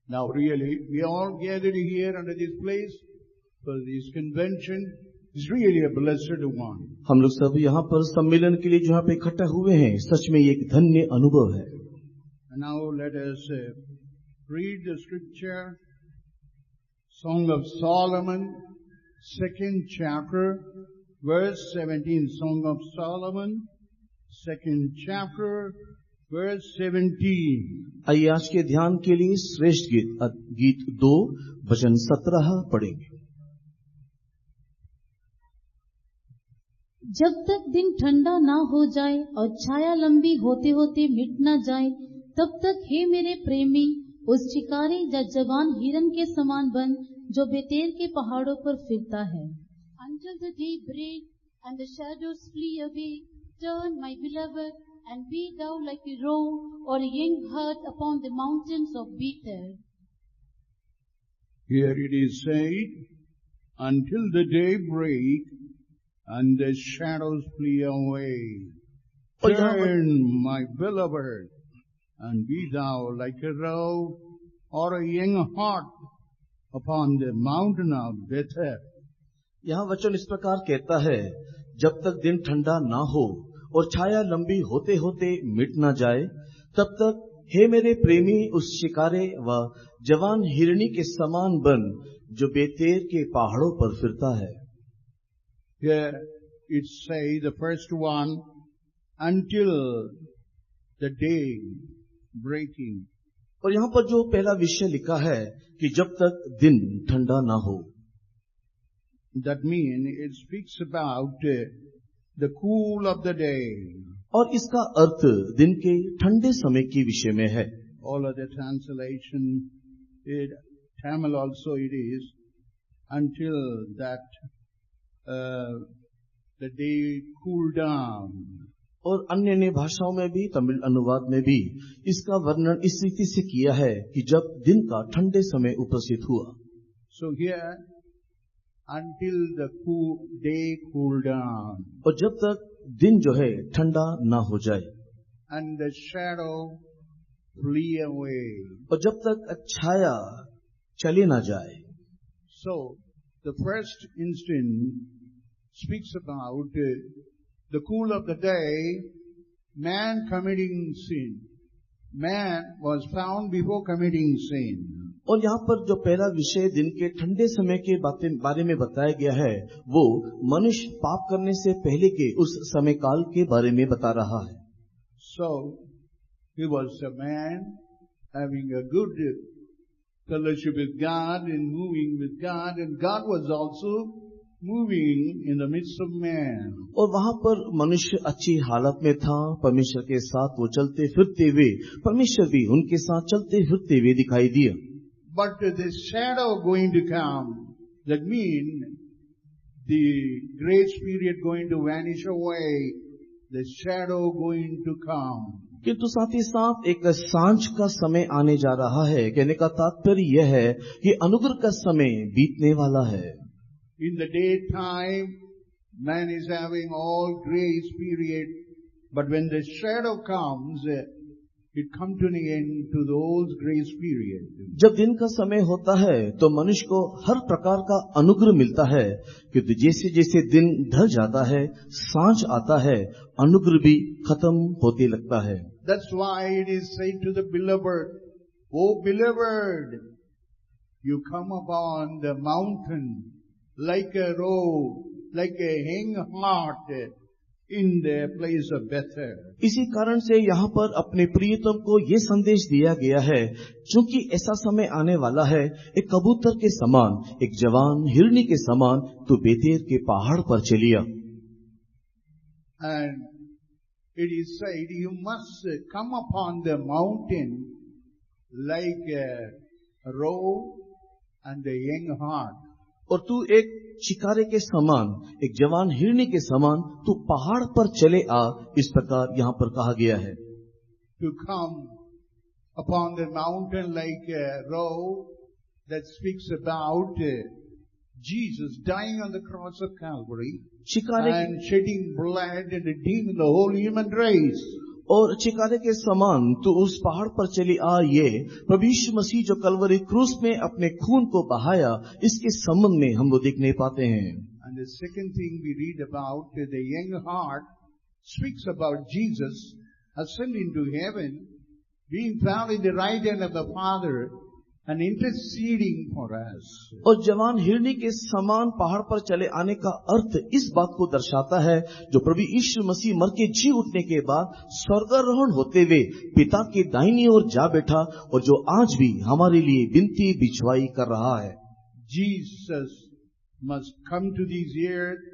Now really, we all gathered here under this place for this convention is really a blessed one. हम लोग सब यहाँ पर सम्मेलन के लिए जो यहाँ पे इकट्ठा हुए हैं, सच में ये एक धन्य अनुभव है। And now let us read the scripture, Song of Solomon, 2nd chapter, verse 17. Song of Solomon, 2nd chapter, verse 17. आइए आज के ध्यान के लिए श्रेष्ठ गीत 2 वचन 17 पढ़ेंगे। जब तक दिन ठंडा ना हो जाए और छाया लंबी होते होते मिट ना जाए, तब तक हे मेरे प्रेमी उस शिकारी या जवान हिरन के समान बन जो बेतेर के पहाड़ों पर फिरता है। Until the day break and the shadows flee away, turn, my beloved, and be thou like a roe or a young hart upon the mountains of Bether. Here it is said, until the day break and the shadows flee away. Turn, my beloved, and be thou like a roe or a young hart upon the mountain of Bether. यहाँ वचन इस प्रकार कहता है, जब तक दिन ठंडा ना हो और छाया लंबी होते होते मिट ना जाए, तब तक हे मेरे प्रेमी उस शिकारे व जवान हिरनी के समान बन जो बेतेर के पहाड़ों पर फिरता है। Here it says the first one, until the day breaking. और यहाँ पर जो पहला विषय लिखा है कि जब तक दिन ठंडा ना हो। That means it speaks about the cool of the day. और इसका अर्थ दिन के ठंडे समय के विषय में है। All of the translation, Tamil also it is, until that the day cool down. और अन्य भाषाओं में भी, तमिल अनुवाद में भी इसका वर्णन इस रीति से किया है कि जब दिन का ठंडे समय उपस्थित हुआ। So here, until the day cool down. और जब तक दिन जो है ठंडा ना हो जाए। And the shadow flee away. और जब तक छाया चले ना जाए। So the first instant speaks about the cool of the day, man committing sin. Man was found before committing sin. और यहाँ पर जो पहला विषय दिन के ठंडे समय के बारे में बताया गया है, वो मनुष्य पाप करने से पहले के उस समय काल के बारे में बता रहा है। So he was a man having a good fellowship with God and moving with God, and God was also moving in the midst of man. और वहाँ पर मनुष्य अच्छी हालत में था, परमेश्वर के साथ वो चलते फिरते हुए, परमेश्वर भी उनके साथ चलते फिरते हुए दिखाई दिया। But the shadow going to come, that means the grace period going to vanish away, the shadow going to come. किंतु साथ ही साथ एक सांझ का समय आने जा रहा है। कहने का तात्पर्य यह है कि अनुग्रह का समय बीतने वाला है। In the daytime, man is having all grace period, but when the shadow comes, it comes to an end to those grace period. जब दिन का समय होता है तो मनुष्य को हर प्रकार का अनुग्रह मिलता है, क्योंकि जैसे जैसे दिन ढल जाता है, सांझ आता है, अनुग्रह भी खत्म होते लगता है। That's why it is said to the beloved, "O beloved, you come upon the mountain like a roe, like a young hart in the place of Bether." इसी कारण से यहाँ पर अपने प्रियतम को ये संदेश दिया गया है, क्योंकि ऐसा समय आने वाला है, एक कबूतर के समान, एक जवान हिरनी के समान तू बेतेर के पहाड़ पर चलिया। And it is said, you must come upon the mountain like a roe and a young hart. और तू एक शिकारे के समान, एक जवान हिरनी के समान तू पहाड़ पर चले आ, इस प्रकार यहाँ पर कहा गया है। To come upon the mountain like a roe, that speaks about Jesus dying on the cross of Calvary and shedding blood and redeeming the whole human race. और चिकारे के समान तू उस पहाड़ पर चली आ, ये प्रभु यीशु मसीह जो कलवरी क्रूस में अपने खून को बहाया, इसके संबंध में हम वो देखने पाते हैं। And the second thing we read about, the young heart speaks about Jesus ascending to heaven, being found in the right hand of the Father and interceding for us. और जवान हिरनी के समान पहाड़ पर चले आने का अर्थ इस बात को दर्शाता है, जो प्रभु यीशु मसीह मर के जी उठने के बाद स्वर्गारोहण होते हुए पिता के दाहिनी ओर जा बैठा, और जो आज भी हमारे लिए विनती बिछवाई कर रहा है। Jesus must come to this earth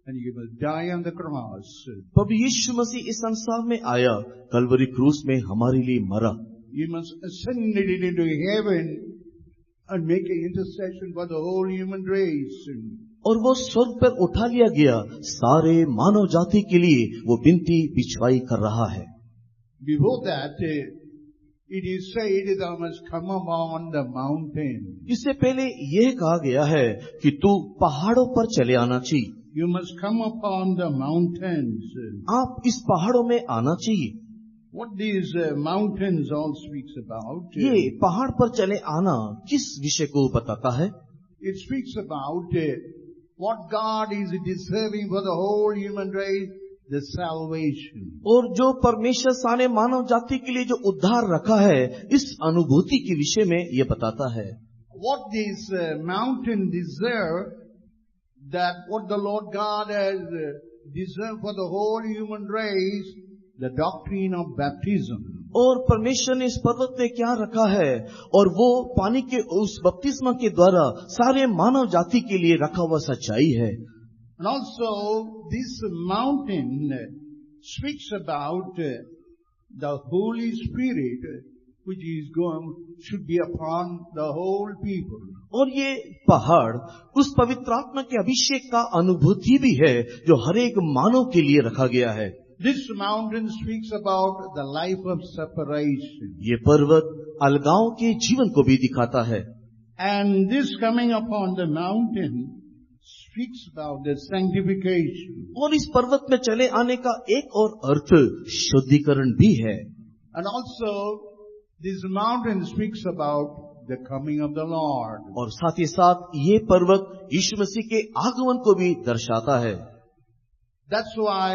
and he must die on the cross. प्रभु यीशु मसीह इस संसार में आया, कलवरी क्रूस में हमारे लिए मरा। He must ascend into heaven and make an intercession for the whole human race. और वो स्वर्ग पर उठा लिया गया, सारे मानव जाति के लिए वो विनती बिछवाई कर रहा है। Before that, it is said thou must come upon the mountain. इससे पहले यह कहा गया है कि तू पहाड़ों पर चले आना चाहिए। You must come upon the mountains. आप इस पहाड़ों में आना चाहिए। What these mountains all speaks about? ये पहाड़ पर चले आना किस विषय को बताता है? It speaks about what God is deserving for the whole human race, the salvation. और जो परमेश्वर सारे मानव जाति के लिए जो उद्धार रखा है, इस अनुभूति के विषय में ये बताता है। What this mountain deserve, that what the Lord God has deserved for the whole human race, the doctrine of baptism. और परमेश्वर ने इस पर्वत में क्या रखा है, और वो पानी के उस बपतिस्मा के द्वारा सारे मानव जाति के लिए रखा हुआ सच्चाई है। And also this mountain speaks about the Holy Spirit, which is going should be upon the whole people. और ये पहाड़ उस पवित्र आत्मा के अभिषेक का अनुभूति भी है, जो हर एक मानव के लिए रखा गया है। This mountain speaks about the life of separation. ये पर्वत अलगाव के जीवन को भी दिखाता है। And this coming upon the mountain speaks about the sanctification. और इस पर्वत में चले आने का एक और अर्थ शुद्धिकरण भी है। And also this mountain speaks about the coming of the Lord. और साथ ही साथ ये पर्वत यीशु मसीह के आगमन को भी दर्शाता है। That's why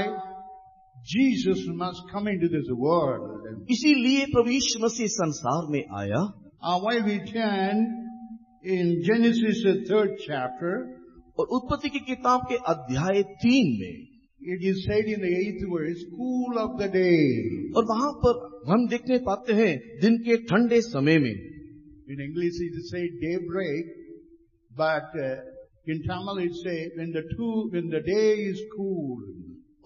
Jesus must come into this world. इसीलिए प्रभु यीशु मसीह संसार में आया। While we turn in Genesis 3rd chapter, और उत्पत्ति की किताब के अध्याय 3 में it is said in the 8th verse, cool of the day. और वहाँ पर हम देखने पाते हैं दिन के ठंडे समय में। In English it is said daybreak, but in Tamil it says when the day is cool.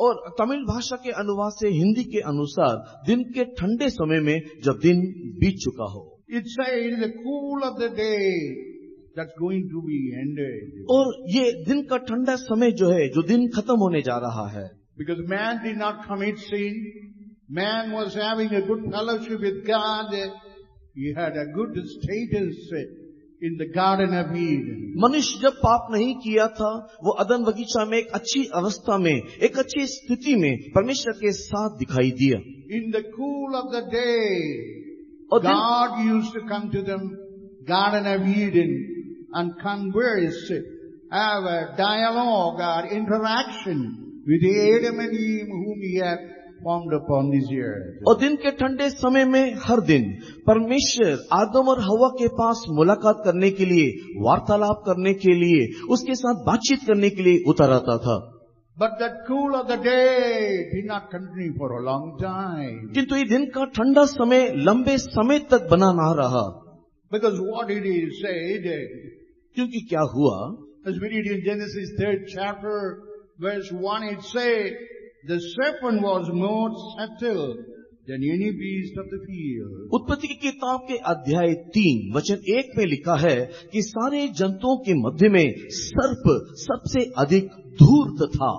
और तमिल भाषा के अनुवाद से हिंदी के अनुसार दिन के ठंडे समय में, जब दिन बीत चुका हो। It says the cool of the day that's going to be ended. और ये दिन का ठंडा समय जो है, जो दिन खत्म होने जा रहा है। Because man did not commit sin, man was having a good fellowship with God, he had a good status in the Garden of Eden. मनुष्य जब पाप नहीं किया था, वो अदन बगीचा में एक अच्छी अवस्था में, एक अच्छी स्थिति में परमेश्वर के साथ दिखाई दिया। In the cool of the day, God used to come to the Garden of Eden and converse, have a dialogue or interaction with Adam and Eve whom he had formed upon this earth. और दिन के ठंडे समय में हर दिन परमेश्वर आदम और हवा के पास मुलाकात करने के लिए, वार्तालाप करने के लिए, उसके साथ बातचीत करने के लिए उतर आता था। But that cool of the day did not continue for a long time. किंतु ये दिन का ठंडा समय लंबे समय तक बना ना रहा। Because what it is said, क्योंकि क्या हुआ, as we read in Genesis 3rd chapter verse 1, it says, the serpent was more subtle than any beast of the field. उत्पत्ति की किताब के अध्याय 3 वचन 1 में लिखा है कि सारे जंतुओं के मध्य में सर्प सबसे अधिक धूर्त था।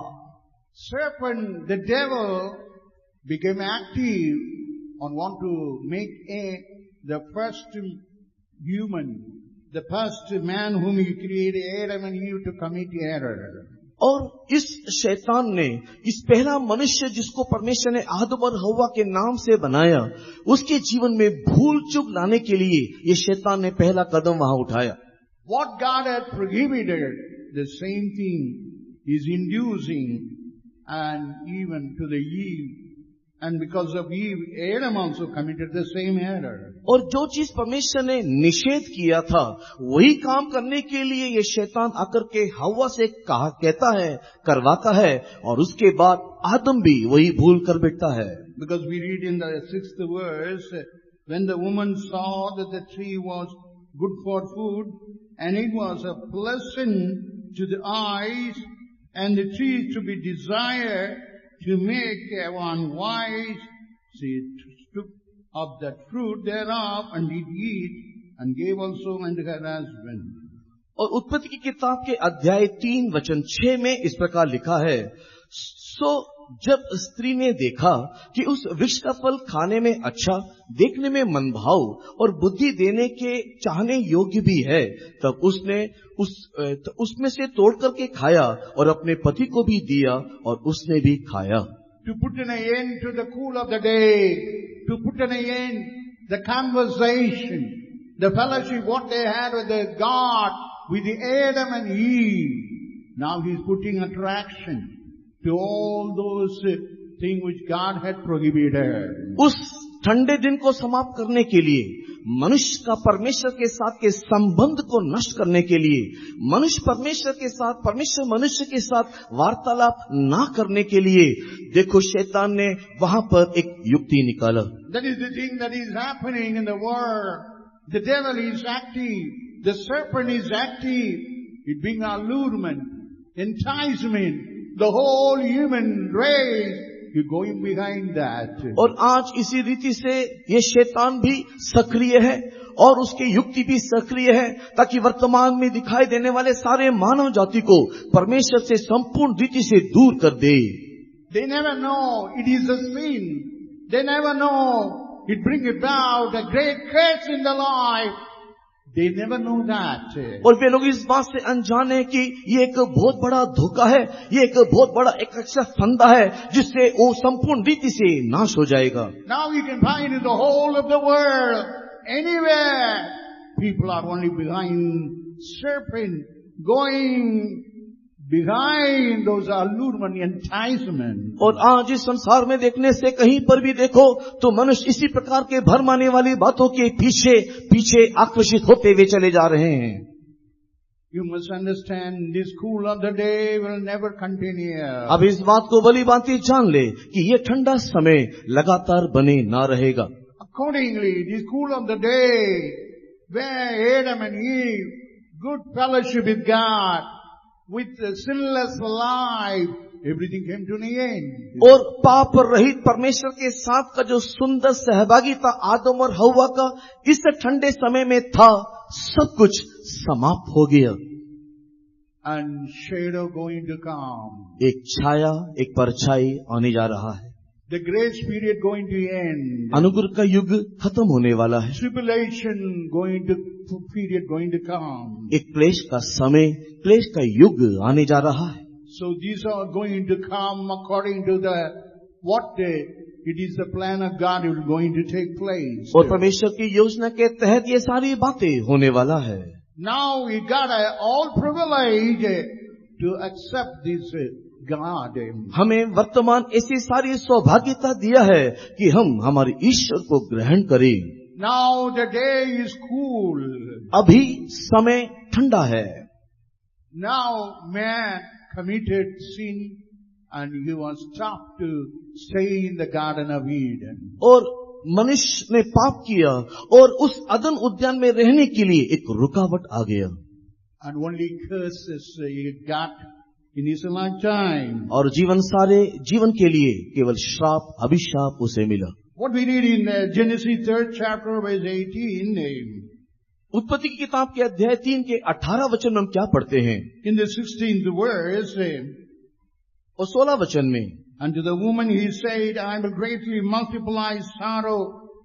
Serpent, the devil, became active and want to make the first human, the first man whom he created, Adam and Eve, to commit error. और इस शैतान ने इस पहला मनुष्य जिसको परमेश्वर ने आदम और हव्वा के नाम से बनाया, उसके जीवन में भूल चूक लाने के लिए ये शैतान ने पहला कदम वहां उठाया। What God had prohibited, the same thing is inducing, and even to the Eve. And because of Eve, Adam also committed the same error. और जो चीज परमेश्वर ने निषेध किया था वही काम करने के लिए ये शैतान आकर के हव्वा से कहता है, करवाता है, और उसके बाद आदम भी वही भूल कर बैठता है। Because we read in the 6th verse, when the woman saw that the tree was good for food, and it was a pleasant to the eyes, and the tree to be desired to make one wise, she took of that fruit thereof and did eat, and gave also unto her husband. और उत्पत्ति की किताब के अध्याय 3 वचन 6 में इस प्रकार लिखा है, सो जब स्त्री ने देखा कि उस वृक्ष का फल खाने में अच्छा, देखने में मनभाव और बुद्धि देने के चाहने योग्य भी है, तब उसने उसमें से तोड़ करके खाया और अपने पति को भी दिया और उसने भी खाया। To put an end to the cool of the day, to put an end the conversation, the fellowship what they had with the God, with the Adam and Eve. Now he's putting attraction to all those things which God had prohibited. उस ठंडे दिन को समाप्त करने के लिए, मनुष्य का परमेश्वर के साथ के संबंध को नष्ट करने के लिए, मनुष्य परमेश्वर के साथ, परमेश्वर मनुष्य के साथ वार्तालाप ना करने के लिए, देखो शैतान ने वहां पर एक युक्ति निकाला। That is the thing that is happening in the world. The devil is active, the serpent is active. It brings allurement, enticement. The whole human race is going behind that. और आज इसी रीति से ये शैतान भी सक्रिय है और उसकी युक्ति भी सक्रिय है, ताकि वर्तमान में दिखाई देने वाले सारे मानव जाति को परमेश्वर से संपूर्ण रीति से दूर कर दे। They never know it is a sin. They never know it brings about a great curse in the life. They never know that. और वे लोग इस बात से अनजान है कि ये एक बहुत बड़ा धोखा है, ये एक बहुत बड़ा एक अच्छा फंदा है जिससे वो संपूर्ण रीति से नाश हो जाएगा। Now you can find in the whole of the world, anywhere, people are only behind serpent, going behind those allurement, enticement. और आज इस संसार में देखने से कहीं पर भी देखो तो मनुष्य इसी प्रकार के भरमाने वाली बातों के पीछे पीछे आकर्षित होते हुए चले जा रहे हैं। You must understand this cool of the day will never continue. अब इस बात को भली भांति जान ले कि ये ठंडा समय लगातार बने ना रहेगा। Accordingly, this cool of the day, where Adam and Eve, good fellowship with God, with a sinless life, everything came to an end. और पाप रहित परमेश्वर के साथ का जो सुंदर सहभागिता आदम और हव्वा का इस ठंडे समय में था, सब कुछ समाप्त हो गया। And shadow going to come. एक छाया, एक परछाई आने जा रहा है। The grace period going to end. अनुग्रह का युग खत्म होने वाला है। Tribulation period going to come. एक क्लेश का समय, क्लेश का युग आने जा रहा है। So these are going to come according to it is the plan of God is going to take place. और परमेश्वर की योजना के तहत ये सारी बातें होने वाला है। Now we got all privilege to accept this God. हमें वर्तमान ऐसी सारी सौभाग्यता दिया है कि हम हमारे ईश्वर को ग्रहण करें। Now the day is cool. अभी समय ठंडा है। Now man committed sin and he was stopped to stay in the Garden of Eden. और मनुष्य ने पाप किया और उस अदन उद्यान में रहने के लिए एक रुकावट आ गया। And only curses he got in his lifetime. और जीवन के लिए केवल श्राप, अभिशाप उसे मिला। What we read in Genesis 3rd chapter verse 18. उत्पत्ति की किताब के अध्याय 3 के 18 वचन में हम क्या पढ़ते हैं? In the 16th verse. और 16 वचन में, And to the woman he said, I will greatly multiply sorrow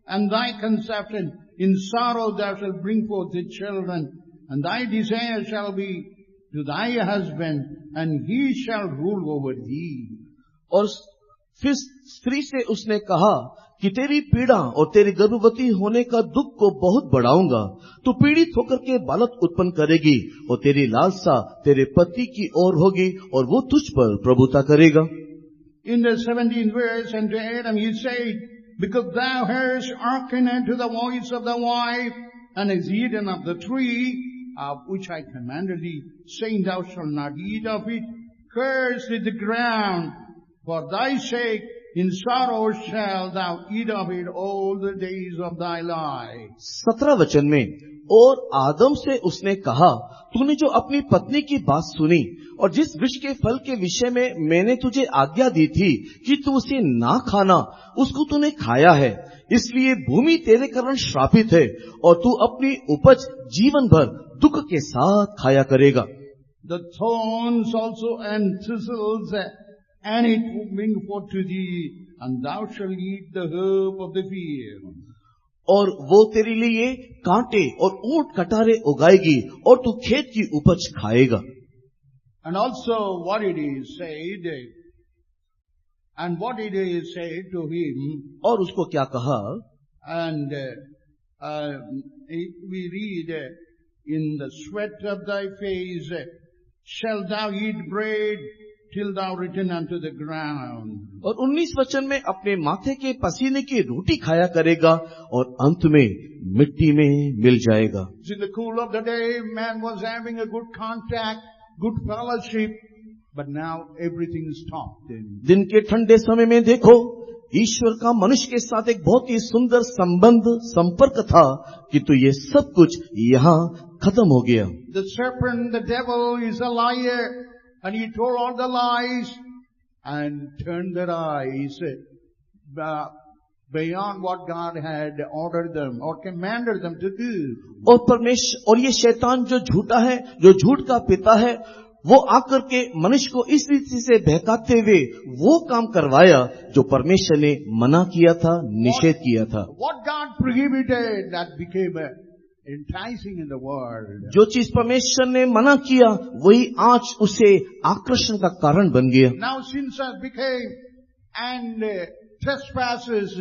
and thy conception. In sorrow thou shalt bring forth the children, and thy desire shall be to thy husband, and he shall rule over thee. और फिर स्त्री से उसने कहा कि तेरी पीड़ा और तेरे गर्भवती होने का दुख को बहुत बढ़ाऊंगा। तू पीड़ित होकर के बालक उत्पन्न करेगी और तेरी लालसा तेरे पति की ओर होगी और वो तुझ पर प्रभुता करेगा। In the 17th verse, and to Adam he said, because thou hast hearkened unto the voice of the wife, and hast eaten of the tree of which I commanded thee, saying, thou shalt not eat of it. Cursed is the ground for thy sake. In sorrow shalt thou eat of it all the days of thy life. 17 वचन में, और आदम से उसने कहा, तूने जो अपनी पत्नी की बात सुनी और जिस वृक्ष के फल के विषय में मैंने तुझे आज्ञा दी थी कि तू उसे ना खाना, उसको तूने खाया है, इसलिए भूमि तेरे कारण श्रापित है और तू अपनी उपज जीवन भर दुख के साथ खाया करेगा। The thorns also and thistles and it will bring forth to thee, and thou shalt eat the herb of the field. और वो तेरे लिए कांटे और ऊंट कटारे उगाएगी और तू खेत की उपज खाएगा। And also what it is said, and what it is said to him, और उसको क्या कहा, and we read, in the sweat of thy face shalt thou eat bread till thou return unto the ground. और 19 वचन में अपने माथे के पसीने की रोटी खाया करेगा और अंत में मिट्टी में मिल जाएगा। In the cool of the day, man was having a good contact, good fellowship, but now everything is stopped. दिन के ठंडे समय में देखो, ईश्वर का मनुष्य के साथ एक बहुत ही सुंदर संपर्क था, किंतु ये सब कुछ यहाँ खत्म हो गया। The serpent, the devil, is a liar, and he told all the lies and turned their eyes beyond what God had ordered them or commanded them to do. और परमेश्वर और ये शैतान जो झूठा है, जो झूठ का पिता है, वो आकर के मनुष्य को इस रीति से बहकाते हुए वो काम करवाया जो परमेश्वर ने मना किया था, निषेध किया था। What God prohibited, that became enticing in the world. जो चीज परमेश्वर ने मना किया वही आज उसे आकर्षण का कारण बन गया। Now sins has become and trespasses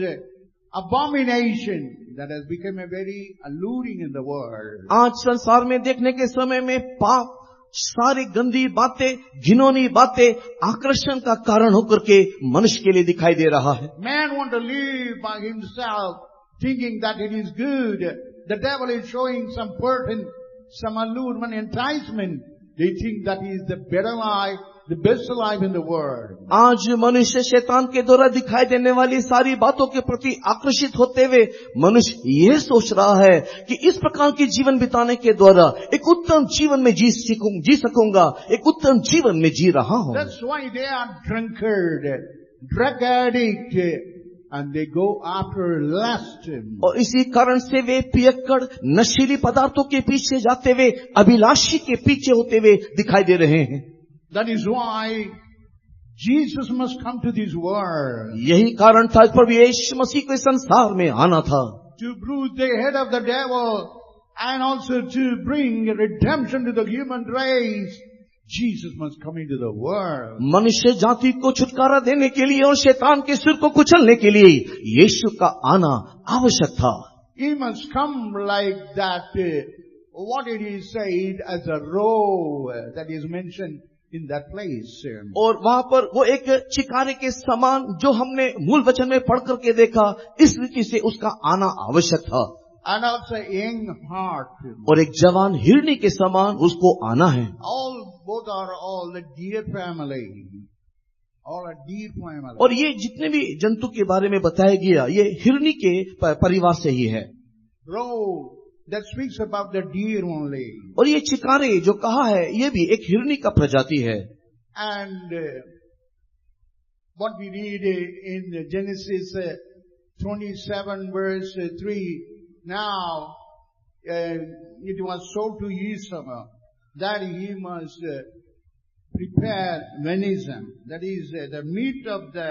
abomination that has become a very alluring in the world. आज संसार में देखने के समय में पाप, सारी गंदी बातें, घिनौनी बातें आकर्षण का कारण होकर के मनुष्य के लिए दिखाई दे रहा है। Man want to live by himself, thinking that it is good. The devil is showing some burden, some allurement, enticement. They think that is the better life, the best life in the world. आज मनुष्य शैतान के द्वारा दिखाई देने वाली सारी बातों के प्रति आकर्षित होते हुए मनुष्य यह सोच रहा है कि इस प्रकार के जीवन बिताने के द्वारा एक उत्तम जीवन में जी सकूंगा, एक उत्तम जीवन में जी रहा हूं। That's why they are drunkard, drug addict, and they go after lust. और इसी कारण से वे पियक्कड़ नशीली पदार्थों के पीछे जाते हुए अभिलाषी के पीछे होते हुए दिखाई दे रहे हैं। That is why Jesus must come to this world. यही कारण था प्रभु यीशु मसीह को संसार में आना था, to bruise the head of the devil and also to bring redemption to the human race. Jesus must come into the world. मनुष्य जाति को छुटकारा देने के लिए और शैतान के सिर को कुचलने के लिए यीशु का आना आवश्यक था। He must come like that, what it is said as a roe that is mentioned in that place. और वहाँ पर वो एक चिकारे के समान जो हमने मूल वचन में पढ़ करके देखा, इस रीति से उसका आना आवश्यक था। And also young heart. और एक जवान हिरनी के समान उसको आना है। Both are all the deer family. All are deer family. और ये जितने भी जंतु के बारे में बताया गया, ये हिरनी के परिवार से ही है। Roe, that speaks about the deer only. और ये चिकारे जो कहा है, ये भी एक हिरनी का प्रजाति है। And what we read in Genesis 27 verse 3, now it was sold to Esau that he must prepare venison, that is the meat of the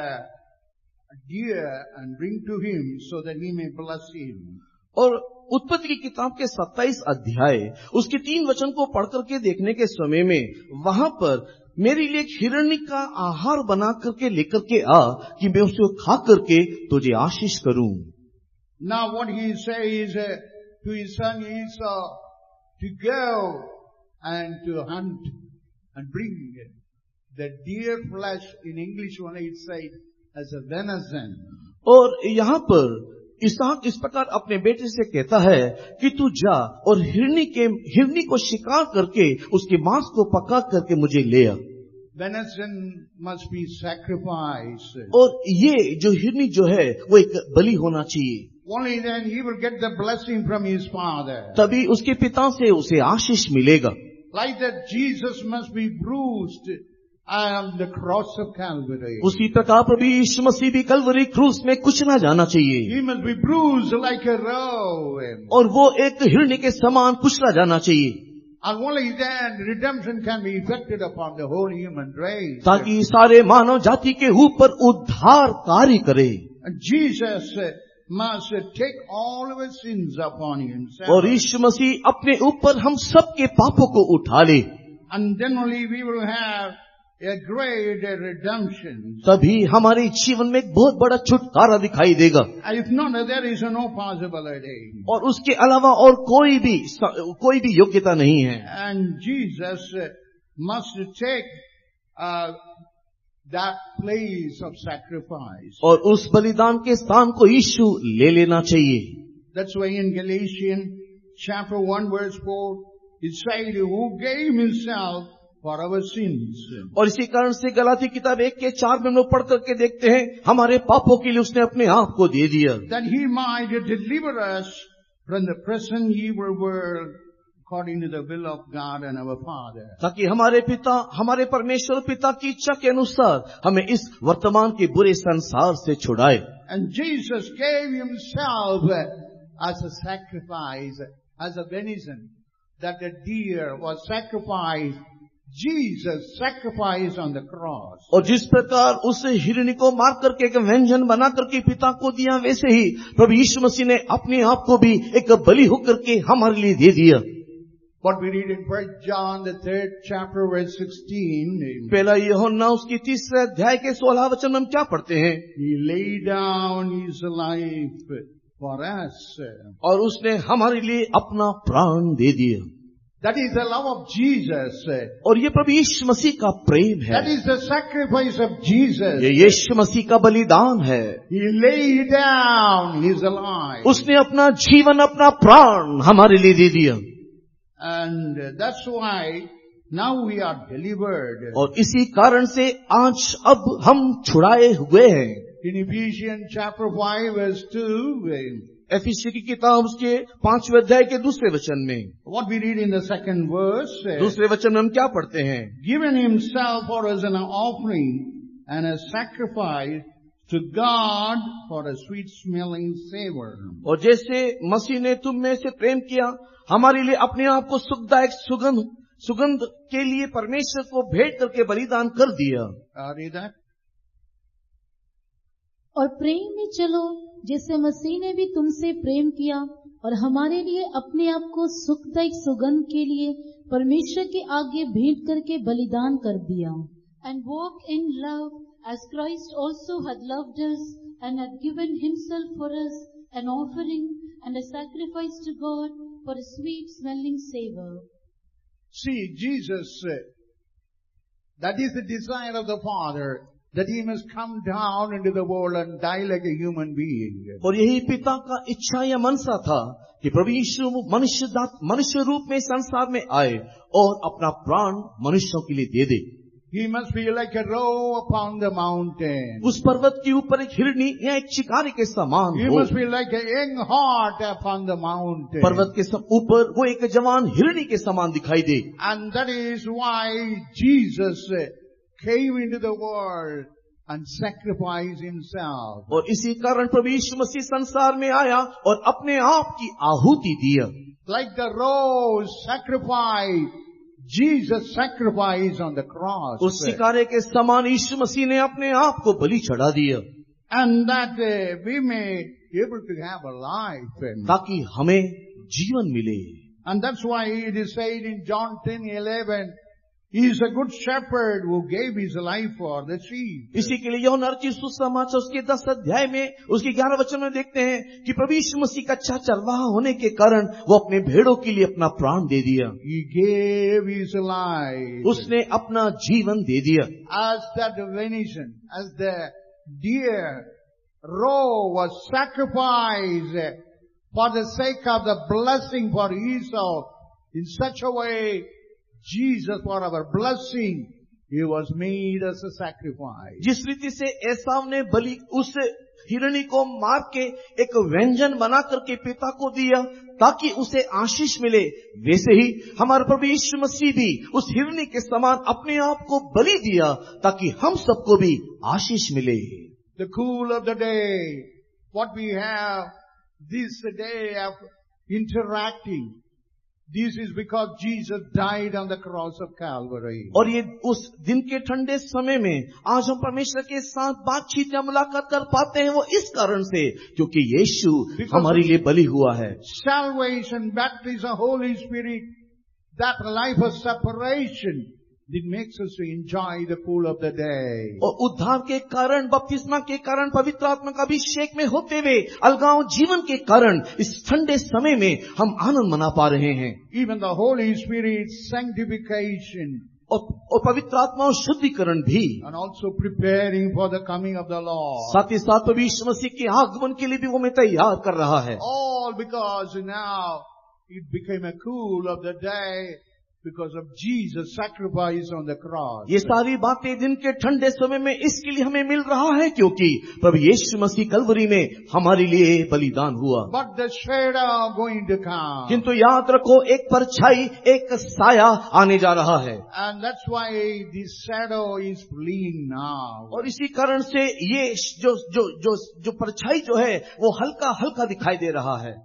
deer, and bring to him so that he may bless him. और उत्पत्ति की किताब के 27 अध्याय उसके 3 वचन को पढ़ करके देखने के समय में वहां पर मेरे लिए एक हिरणी का आहार बना करके लेकर के आ कि मैं उसको खा करके तुझे आशीष करूं। Now what he says to his son Esau to go and to hunt and bring the deer flesh, in English only it says as a venison. और यहाँ पर इसहाक इस प्रकार अपने बेटे से कहता है कि तू जा और हिरनी को शिकार करके उसके मांस को पका करके मुझे ले आ। Venison must be sacrificed. और ये जो हिरनी जो है वो एक बलि होना चाहिए। Only then he will get the blessing from his father. तभी उसके पिता से उसे आशीष मिलेगा। Like that Jesus must be bruised on the cross of Calvary. उसी प्रकार प्रभु यीशु मसीह भी कलवरी क्रूस में कुचला जाना चाहिए। He must be bruised like a roe. और वो एक हिरणी के समान कुचला जाना चाहिए। And only then redemption can be effected upon the whole human race. ताकि सारे मानव जाति के ऊपर उद्धार कार्य करे। And Jesus must take all of his sins upon himself. और यीशु मसीह अपने ऊपर हम सबके पापों को उठा ले। And then only we will have a great redemption. तभी हमारे जीवन में एक बहुत बड़ा छुटकारा दिखाई देगा। And if not, there is no possibility. और उसके अलावा और कोई भी योग्यता नहीं है। And Jesus must take that place of sacrifice. और उस बलिदान के स्थान को यीशु ले लेना चाहिए। That's why in Galatians chapter 1 verse 4 it says who gave himself for our sins. और इसी कारण से गलाती किताब 1:4 में हम लोग पढ़ करके देखते हैं हमारे पापों के लिए उसने अपने आप को दे दिया। That he might deliver us from the present evil world according to the will of God and our Father. ताकि हमारे परमेश्वर पिता की इच्छा के अनुसार हमें इस वर्तमान के बुरे संसार से छुड़ाए। And Jesus gave himself as a sacrifice, as a venison, that the deer was sacrificed. Jesus sacrificed on the cross. और जिस प्रकार उस हिरणी को मार करके एक व्यंजन बना करके पिता को दिया, वैसे ही प्रभु यीशु मसीह ने अपने आप को भी एक बलि होकर के हमारे लिए दे दिया। What we read in 1 John the 3rd chapter verse 16. पहला यूहन्ना उसकी 3 अध्याय के 16 वचन में हम क्या पढ़ते हैं? He laid down his life for us. और उसने हमारे लिए अपना प्राण दे दिया। That is the love of Jesus. और ये प्रभु यीशु मसीह का प्रेम है। That is the sacrifice of Jesus. ये यीशु मसीह का बलिदान है। He laid down his life. उसने अपना जीवन, अपना प्राण हमारे लिए दे दिया। And that's why now we are delivered. और इसी कारण से आज अब हम छुड़ाए हुए हैं। In Ephesians chapter 5 verse 2. एफिसी की किताब उसके 5वें अध्याय के 2 वचन में What we read in the second verse. 2 वचन में हम क्या पढ़ते हैं? Given himself for us an offering and a sacrifice to God for a sweet smelling savor. और जैसे मसीह ने तुम में से प्रेम किया, हमारे लिए अपने आप को सुखदायक सुगंध के लिए परमेश्वर को भेंट करके बलिदान कर दिया। Read that. और प्रेम में चलो जैसे मसीह ने भी तुमसे प्रेम किया और हमारे लिए अपने आप को सुखदायक सुगंध के लिए परमेश्वर के आगे भेंट करके बलिदान कर दिया। And walk in love as Christ also had loved us and had given himself for us an offering and a sacrifice to God for a sweet smelling savor. See, Jesus, that is the desire of the Father, that he must come down into the world and die like a human being. और यही पिता का इच्छा या मनसा था कि प्रभु यीशु मनुष्य रूप में संसार में आए और अपना प्राण मनुष्यों के लिए दे दे। He must be like a roe upon the mountain. उस पर्वत के ऊपर एक हिरनी या एक शिकारी के समान He हो। must be like a young hart upon the mountain. पर्वत के ऊपर वो एक जवान हिरनी के समान दिखाई दे। And that is why Jesus came into the world and sacrificed himself. और इसी कारण प्रभु यीशु मसीह संसार में आया और अपने आप की आहुति दिया। Like the roe sacrificed, Jesus sacrificed on the cross. उस शिकारे के समान यीशु मसीह ने अपने आप को बलि चढ़ा दिया। And that we may able to have a life. ताकि हमें जीवन मिले। And that's why it is said in John 10:11, He is a good shepherd who gave his life for the sheep. इसी के लिए यूहन्ना रचित सुसमाचार उसके 10 अध्याय में उसके 11 वचन में देखते हैं कि प्रभु यीशु मसीह का अच्छा चरवाहा होने के कारण वो अपने भेड़ों के लिए अपना प्राण दे दिया। He gave his life. उसने अपना जीवन दे दिया। As that venison, as the deer roe was sacrificed for the sake of the blessing for Esau, in such a way, Jesus, for our blessing, He was made as a sacrifice. जिस रीति से एसाव ने बलि उस हिरणी को मार के एक व्यंजन बना करके पिता को दिया ताकि उसे आशीष मिले, वैसे ही हमारे प्रभु यीशु मसीह भी उस हिरणी के समान अपने आप को बलि दिया ताकि हम सबको भी आशीष मिले। The cool of the day, what we have this day of interacting, this is because Jesus died on the cross of Calvary. और ये उस दिन के ठंडे समय में आज हम परमेश्वर के साथ बातचीत या मुलाकात कर पाते हैं, वो इस कारण से क्योंकि यीशु हमारे लिए बलि हुआ है। Salvation, baptism, Holy Spirit, that life of separation, it makes us to enjoy the cool of the day. और उद्धार के कारण, बपतिस्मा के कारण, पवित्र आत्मा का अभिषेक में होते हुए अलगाव जीवन के कारण इस ठंडे समय में हम आनंद मना पा रहे हैं। Even the Holy Spirit sanctification, और पवित्र आत्मा शुद्धिकरण भी, and also preparing for the coming of the Lord. साथ ही साथ प्रभु यीशु मसीह के आगमन के लिए भी वो हमें तैयार कर रहा है। All because now it became a cool of the day because of Jesus' sacrifice on the cross. ये सारी बातें दिन के ठंडे समय में इसके लिए हमें मिल रहा है क्योंकि प्रभु यीशु मसीह कलवरी में हमारे लिए बलिदान हुआ। But the shadow going to come. किंतु याद रखो, एक परछाई, एक साया आने जा रहा है। And that's why this shadow is fleeing now. और इसी कारण से ये जो परछाई जो है वो हल्का हल्का दिखाई दे रहा है।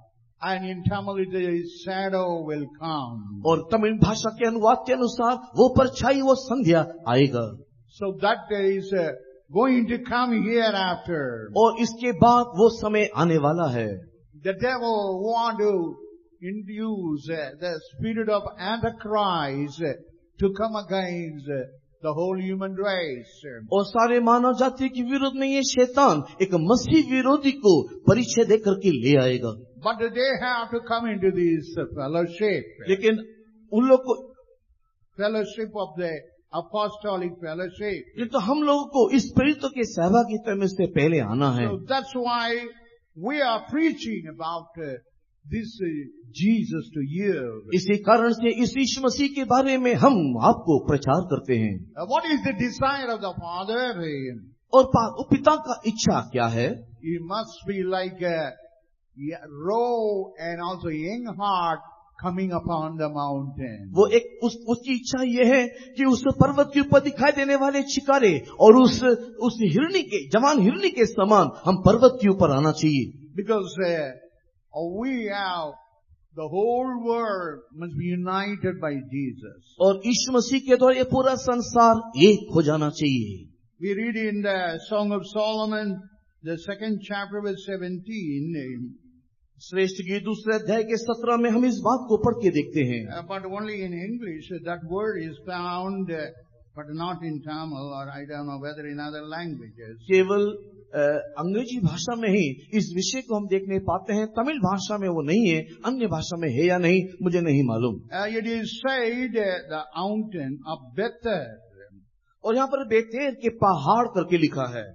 And in Tamil it is shadow will come. और तमिल भाषा के अनुवाद के अनुसार वो परछाई, वो संध्या आएगा। So that is going to come hereafter. और इसके बाद वो समय आने वाला है। The devil want to induce the spirit of Antichrist to come against the whole human race. और सारे मानव जाति के विरोध में ये शैतान एक मसीह विरोधी को परिचय देकर के ले आएगा। But they have to come into this fellowship. लेकिन उन लोग को Fellowship of the apostolic fellowship. ये तो हम लोगों को इस प्रेरितों के सहभागिता में से पहले आना है। So that's why we are preaching about this Jesus to you. इसी कारण से इस यीशु मसीह के बारे में हम आपको प्रचार करते हैं। What is the desire of the Father? और पिता का इच्छा क्या है? He must be like a roe and also young hart coming upon the mountain. वो एक उसकी इच्छा ये है कि उस पर्वत के ऊपर दिखाई देने वाले चिकारे और उस हिरनी के, जवान हिरनी के समान हम पर्वत के ऊपर आना चाहिए। Because we have the whole world must be united by Jesus. और यीशु मसीह के द्वारा ये पूरा संसार एक हो जाना चाहिए। We read in the Song of Solomon, the 2nd chapter verse 17. श्रेष्ठ गीत दूसरे अध्याय के 17 में हम इस बात को पढ़ के देखते हैं। But only in English that word is found, but not in Tamil, or I don't know whether in other languages. केवल अंग्रेजी भाषा में ही इस विषय को हम देखने पाते हैं, तमिल भाषा में वो नहीं है, अन्य भाषा में है या नहीं मुझे नहीं मालूम। It is said the mountain of Bethel. और यहाँ पर बेतेर के पहाड़ करके लिखा है।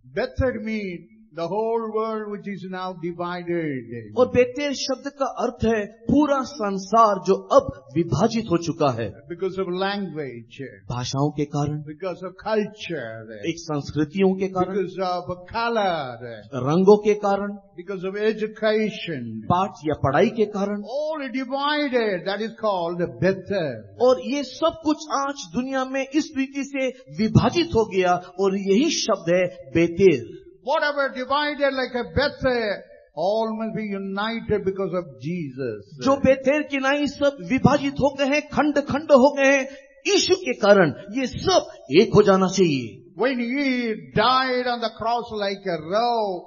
Bethel means the whole world which is now divided. और बेतेर शब्द का अर्थ है पूरा संसार जो अब विभाजित हो चुका है। Because of language. भाषाओं के कारण, Because of culture. एक संस्कृतियों के कारण, Because of color. रंगों के कारण, Because of education. पाठ या पढ़ाई के कारण, All divided. That is called Bethel. और ये सब कुछ आज दुनिया में इस रीति से विभाजित हो गया और यही शब्द है Bether. Whatever divided like a Bethel, all must be united because of Jesus. जो बेतेर की नाई सब विभाजित हो गए हैं, खंड खंड हो गए हैं, यीशु के कारण ये सब एक हो जाना चाहिए। When he died on the cross like a roe,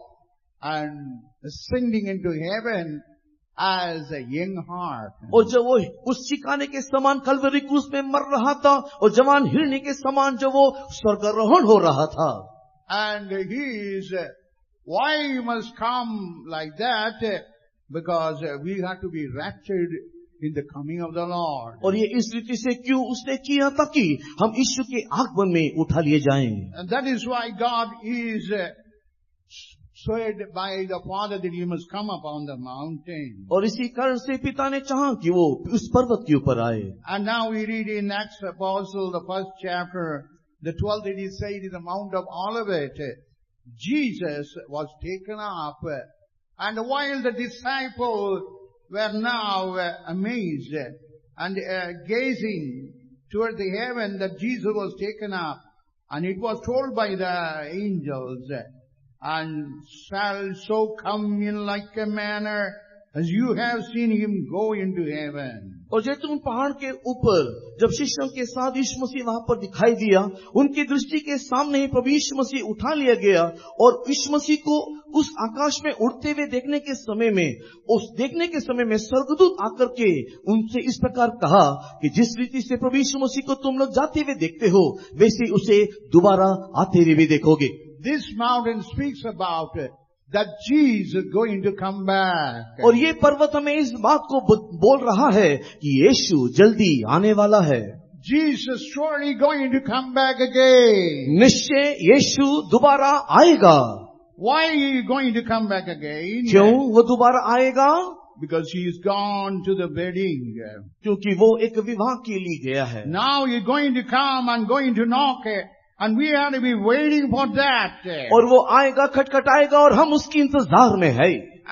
and ascending into heaven as a young hart. और जब वो उस छिकाने के समान कल्वरी क्रूस में मर रहा था और जवान हिरनी के समान जब वो स्वर्गारोहण हो रहा था, And he is, why he must come like that? Because we have to be raptured in the coming of the Lord. और ये इस रीति से क्यों उसने किया ताकि हम यीशु के आगमन में उठा लिए जाएं। And that is why God is said by the Father that he must come upon the mountain. और इसी कारण से पिता ने चाहा कि वो उस पर्वत के ऊपर आए। And now we read in Acts Apostle, the 1st chapter, the 12th it is said in the Mount of Olivet, Jesus was taken up, and while the disciples were now amazed and gazing toward the heaven that Jesus was taken up, and it was told by the angels, and shall so come in like a manner as you have seen him go into heaven. और जैतून पहाड़ के ऊपर जब शिष्यों के साथ यीशु मसीह वहां पर दिखाई दिया, उनकी दृष्टि के सामने ही प्रभु यीशु मसीह उठा लिया गया और यीशु मसीह को उस आकाश में उड़ते हुए देखने के समय में स्वर्गदूत आकर के उनसे इस प्रकार कहा कि जिस रीति से प्रभु यीशु मसीह को तुम लोग जाते हुए देखते हो, वैसे उसे दोबारा आते हुए भी देखोगे। This mountain speaks about that Jesus is going to come back. और ये पर्वत हमें इस बात को बोल रहा है कि यीशु जल्दी आने वाला है। Jesus surely going to come back again. निश्चय यीशु दोबारा आएगा। Why is he going to come back again? क्यों वो दोबारा आएगा? Because he is gone to the wedding. क्योंकि वो एक विवाह के लिए गया है। Now he is going to come and going to knock, and we have to be waiting for that. और वो आएगा, खटखटाएगा और हम उसकी इंतजार में है।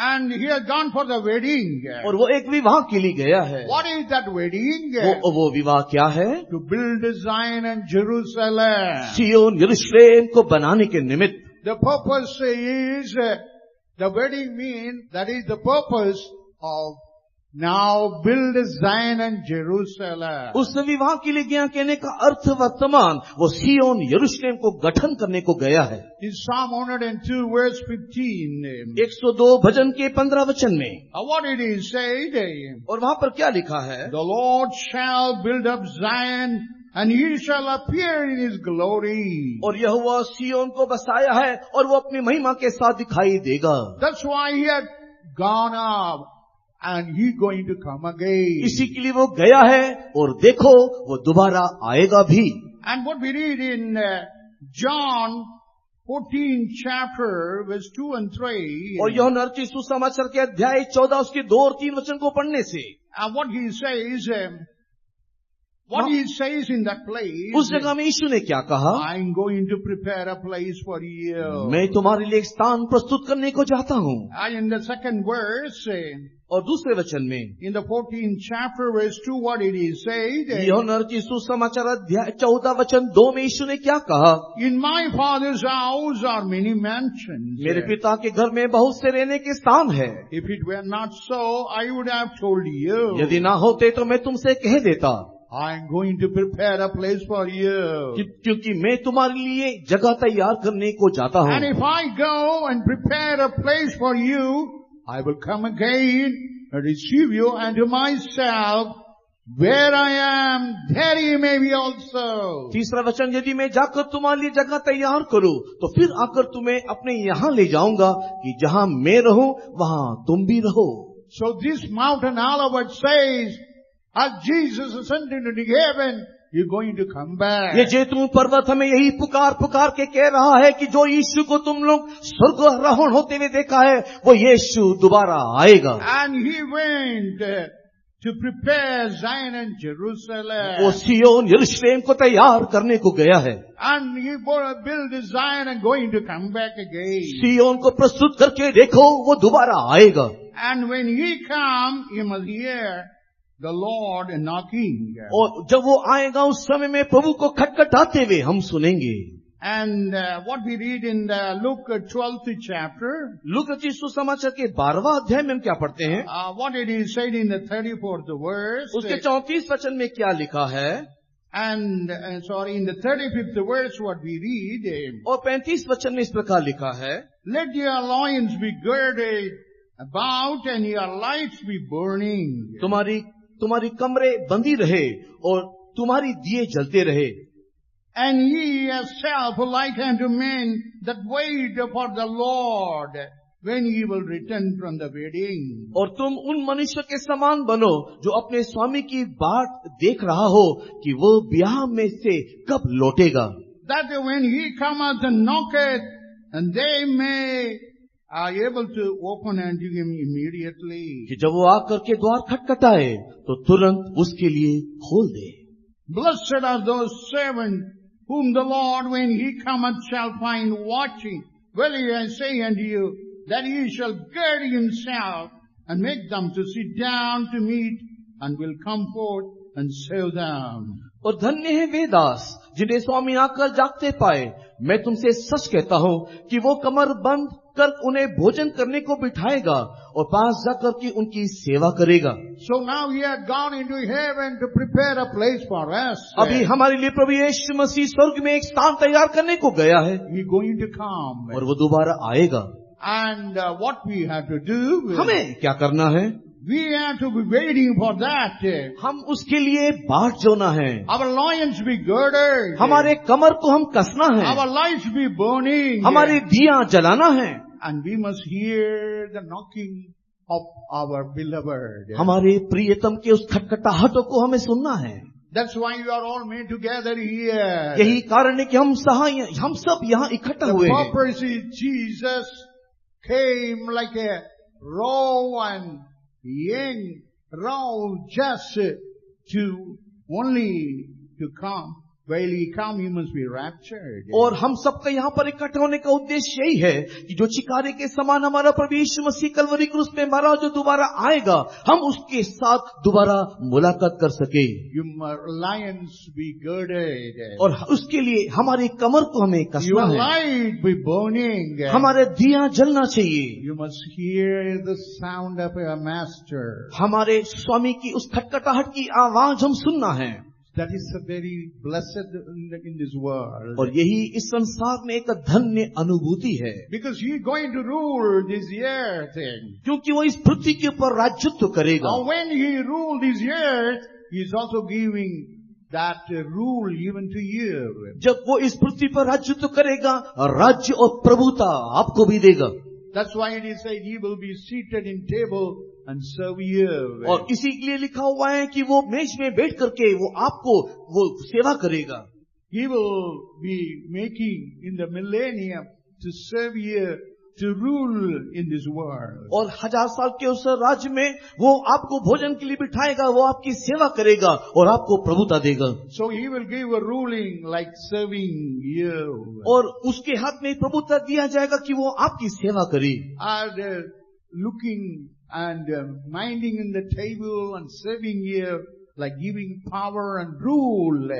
And he has gone for the wedding. और वो एक विवाह के लिए गया है। What is that wedding? वो विवाह क्या है? To build Zion and Jerusalem. सियोन यरूशलेम को बनाने के निमित्त। The purpose is, the wedding means, that is the purpose of now build Zion and Jerusalem. उस विवाह के लिए गया कहने का अर्थ वर्तमान वो सियोन यरूशलेम को गठन करने को गया है। In Psalm 102 verse 15. 102 भजन के 15 वचन में What it is said? और वहाँ पर क्या लिखा है? The Lord shall build up Zion and he shall appear in his glory. और यहोवा सियोन को बसाया है और वो अपनी महिमा के साथ दिखाई देगा। That's why he had gone up and he going to come again. इसी के लिए वो गया है और देखो वो दोबारा आएगा भी। And what we read in John 14 chapter verse 2 and 3. और यूहन्ना रचित सुसमाचार के अध्याय 14 उसके 2 और 3 वचन को पढ़ने से what he says in that place, उस जगह में यीशु ने क्या कहा? I'm going to prepare a place for you. मैं तुम्हारे लिए एक स्थान प्रस्तुत करने को जाता हूँ। And in the second verse, और दूसरे वचन में in the 14th chapter verse 2, what it is said? यूहन्ना रचित सुसमाचार अध्याय 14 वचन 2 में यीशु ने क्या कहा? In my father's house are many mansions. मेरे पिता के घर में बहुत से रहने के स्थान है। If it were not so, I would have told you. यदि ना होते तो मैं तुमसे कह देता। I'm going to prepare a place for you. क्योंकि मैं तुम्हारे लिए जगह तैयार करने को जाता हूँ। And if I go and prepare a place for you, I will come again and receive you unto myself. Where I am, there you may be also. तीसरा वचन, यदि मैं जाकर तुम्हारे लिए जगह तैयार करूं, तो फिर आकर तुम्हें अपने यहाँ ले जाऊंगा कि जहाँ मैं रहूं, वहाँ तुम भी रहो। So this mountain Olivet says, as Jesus ascended into heaven, you're going to come back. ये जैतून पर्वत हमें यही पुकार के कह रहा है कि जो यीशु को तुम लोग स्वर्गारोहण होते हुए देखा है, वो यीशु दोबारा आएगा। And he went to prepare Zion and Jerusalem. वो सियोन यरूशलेम को तैयार करने को गया है। And he built Zion and going to come back again. सियोन को प्रस्तुत करके देखो, वो दोबारा आएगा। And when he comes, you must hear the Lord knocking. और जब वो आएगा उस समय में प्रभु को खटखटाते हुए हम सुनेंगे। And what we read in the Luke 12th chapter. लूका रचित सुसमाचार के 12वां अध्याय में हम क्या पढ़ते हैं? What it is said in the 34th verse. उसके 34 वचन में क्या लिखा है? And in the 35th verse what we read. और 35 वचन में इस प्रकार लिखा है। let your loins be girded about and your lights be burning. तुम्हारी कमरे बंदी रहे और तुम्हारी दिए जलते रहे. And ye yourself like unto men that wait for the Lord when he will return from the wedding. और तुम उन मनुष्य के समान बनो जो अपने स्वामी की बाट देख रहा हो कि वो ब्याह में से कब लौटेगा. That when he cometh and knocketh, and they may are able to open unto him immediately. कि जब वो आकर के द्वार खटखटाए तो तुरंत उसके लिए खोल दे. Blessed are those servants whom the Lord when he cometh shall find watching. Verily I say unto you, that he shall gird himself and make them to sit down to meat, and will come forth and serve them. और धन्य है वे दास जिन्हें स्वामी आकर जागते पाए. मैं तुमसे सच कहता हूँ कि वो कमर बंद कर उन्हें भोजन करने को बिठाएगा और पास जाकर के उनकी सेवा करेगा. So now he had gone into heaven to prepare a place for us. अभी हमारे लिए प्रभु यीशु मसीह स्वर्ग में एक स्थान तैयार करने को गया है. He going to come. और वो दोबारा आएगा. And what we have to do? हमें क्या करना है? We have to be waiting for that. हम उसके लिए बाट जोना है. Our loins be girded. हमारे कमर को हम कसना है. Our lights be burning. हमारी दिया जलाना है. And we must hear the knocking of our beloved. हमारे प्रियतम के उस खटखटाहटों को हमें सुनना है. That's why you are all made together here. यही कारण है कि हम सब यहाँ इकट्ठा हुए हैं. The purpose is Jesus came like a raw and young raw just to only to come. While he come, he must be raptured. और हम सबका यहाँ पर इकट्ठा होने का उद्देश्य यही है कि जो चिकारे के समान हमारा प्रभु यीशु मसीह कलवरी क्रूस पे मरा जो दोबारा आएगा, हम उसके साथ दोबारा मुलाकात कर सके. Your lions be girded. और उसके लिए हमारी कमर को हमें कसना Your है. light be burning. हमारे दिया जलना चाहिए. You must hear the sound of your master. हमारे स्वामी की उस खटखटाहट की आवाज हम सुनना है. That is a very blessed in this world. और यही इस संसार में एक धन्य अनुभूति है. Because he is going to rule this earth. क्योंकि वो इस पृथ्वी के ऊपर राज्यत्व करेगा. Now when he ruled this earth, he is also giving that rule even to you. जब वो इस पृथ्वी पर राज्यत्व करेगा, राज्य और प्रभुता आपको भी देगा. That's why it is said he will be seated in table and serve you. और इसी के लिए लिखा हुआ है कि वो मेज में बैठ करके वो आपको वो सेवा करेगा. He will be making in the millennium to serve you, to rule in this world. और 1000 साल के उस राज्य में वो आपको भोजन के लिए बिठाएगा, वो आपकी सेवा करेगा और आपको प्रभुता देगा. So he will give a ruling like serving you. और उसके हाथ में प्रभुता दिया जाएगा कि वो आपकी सेवा करे. And looking and minding in the table and serving you, like giving power and rule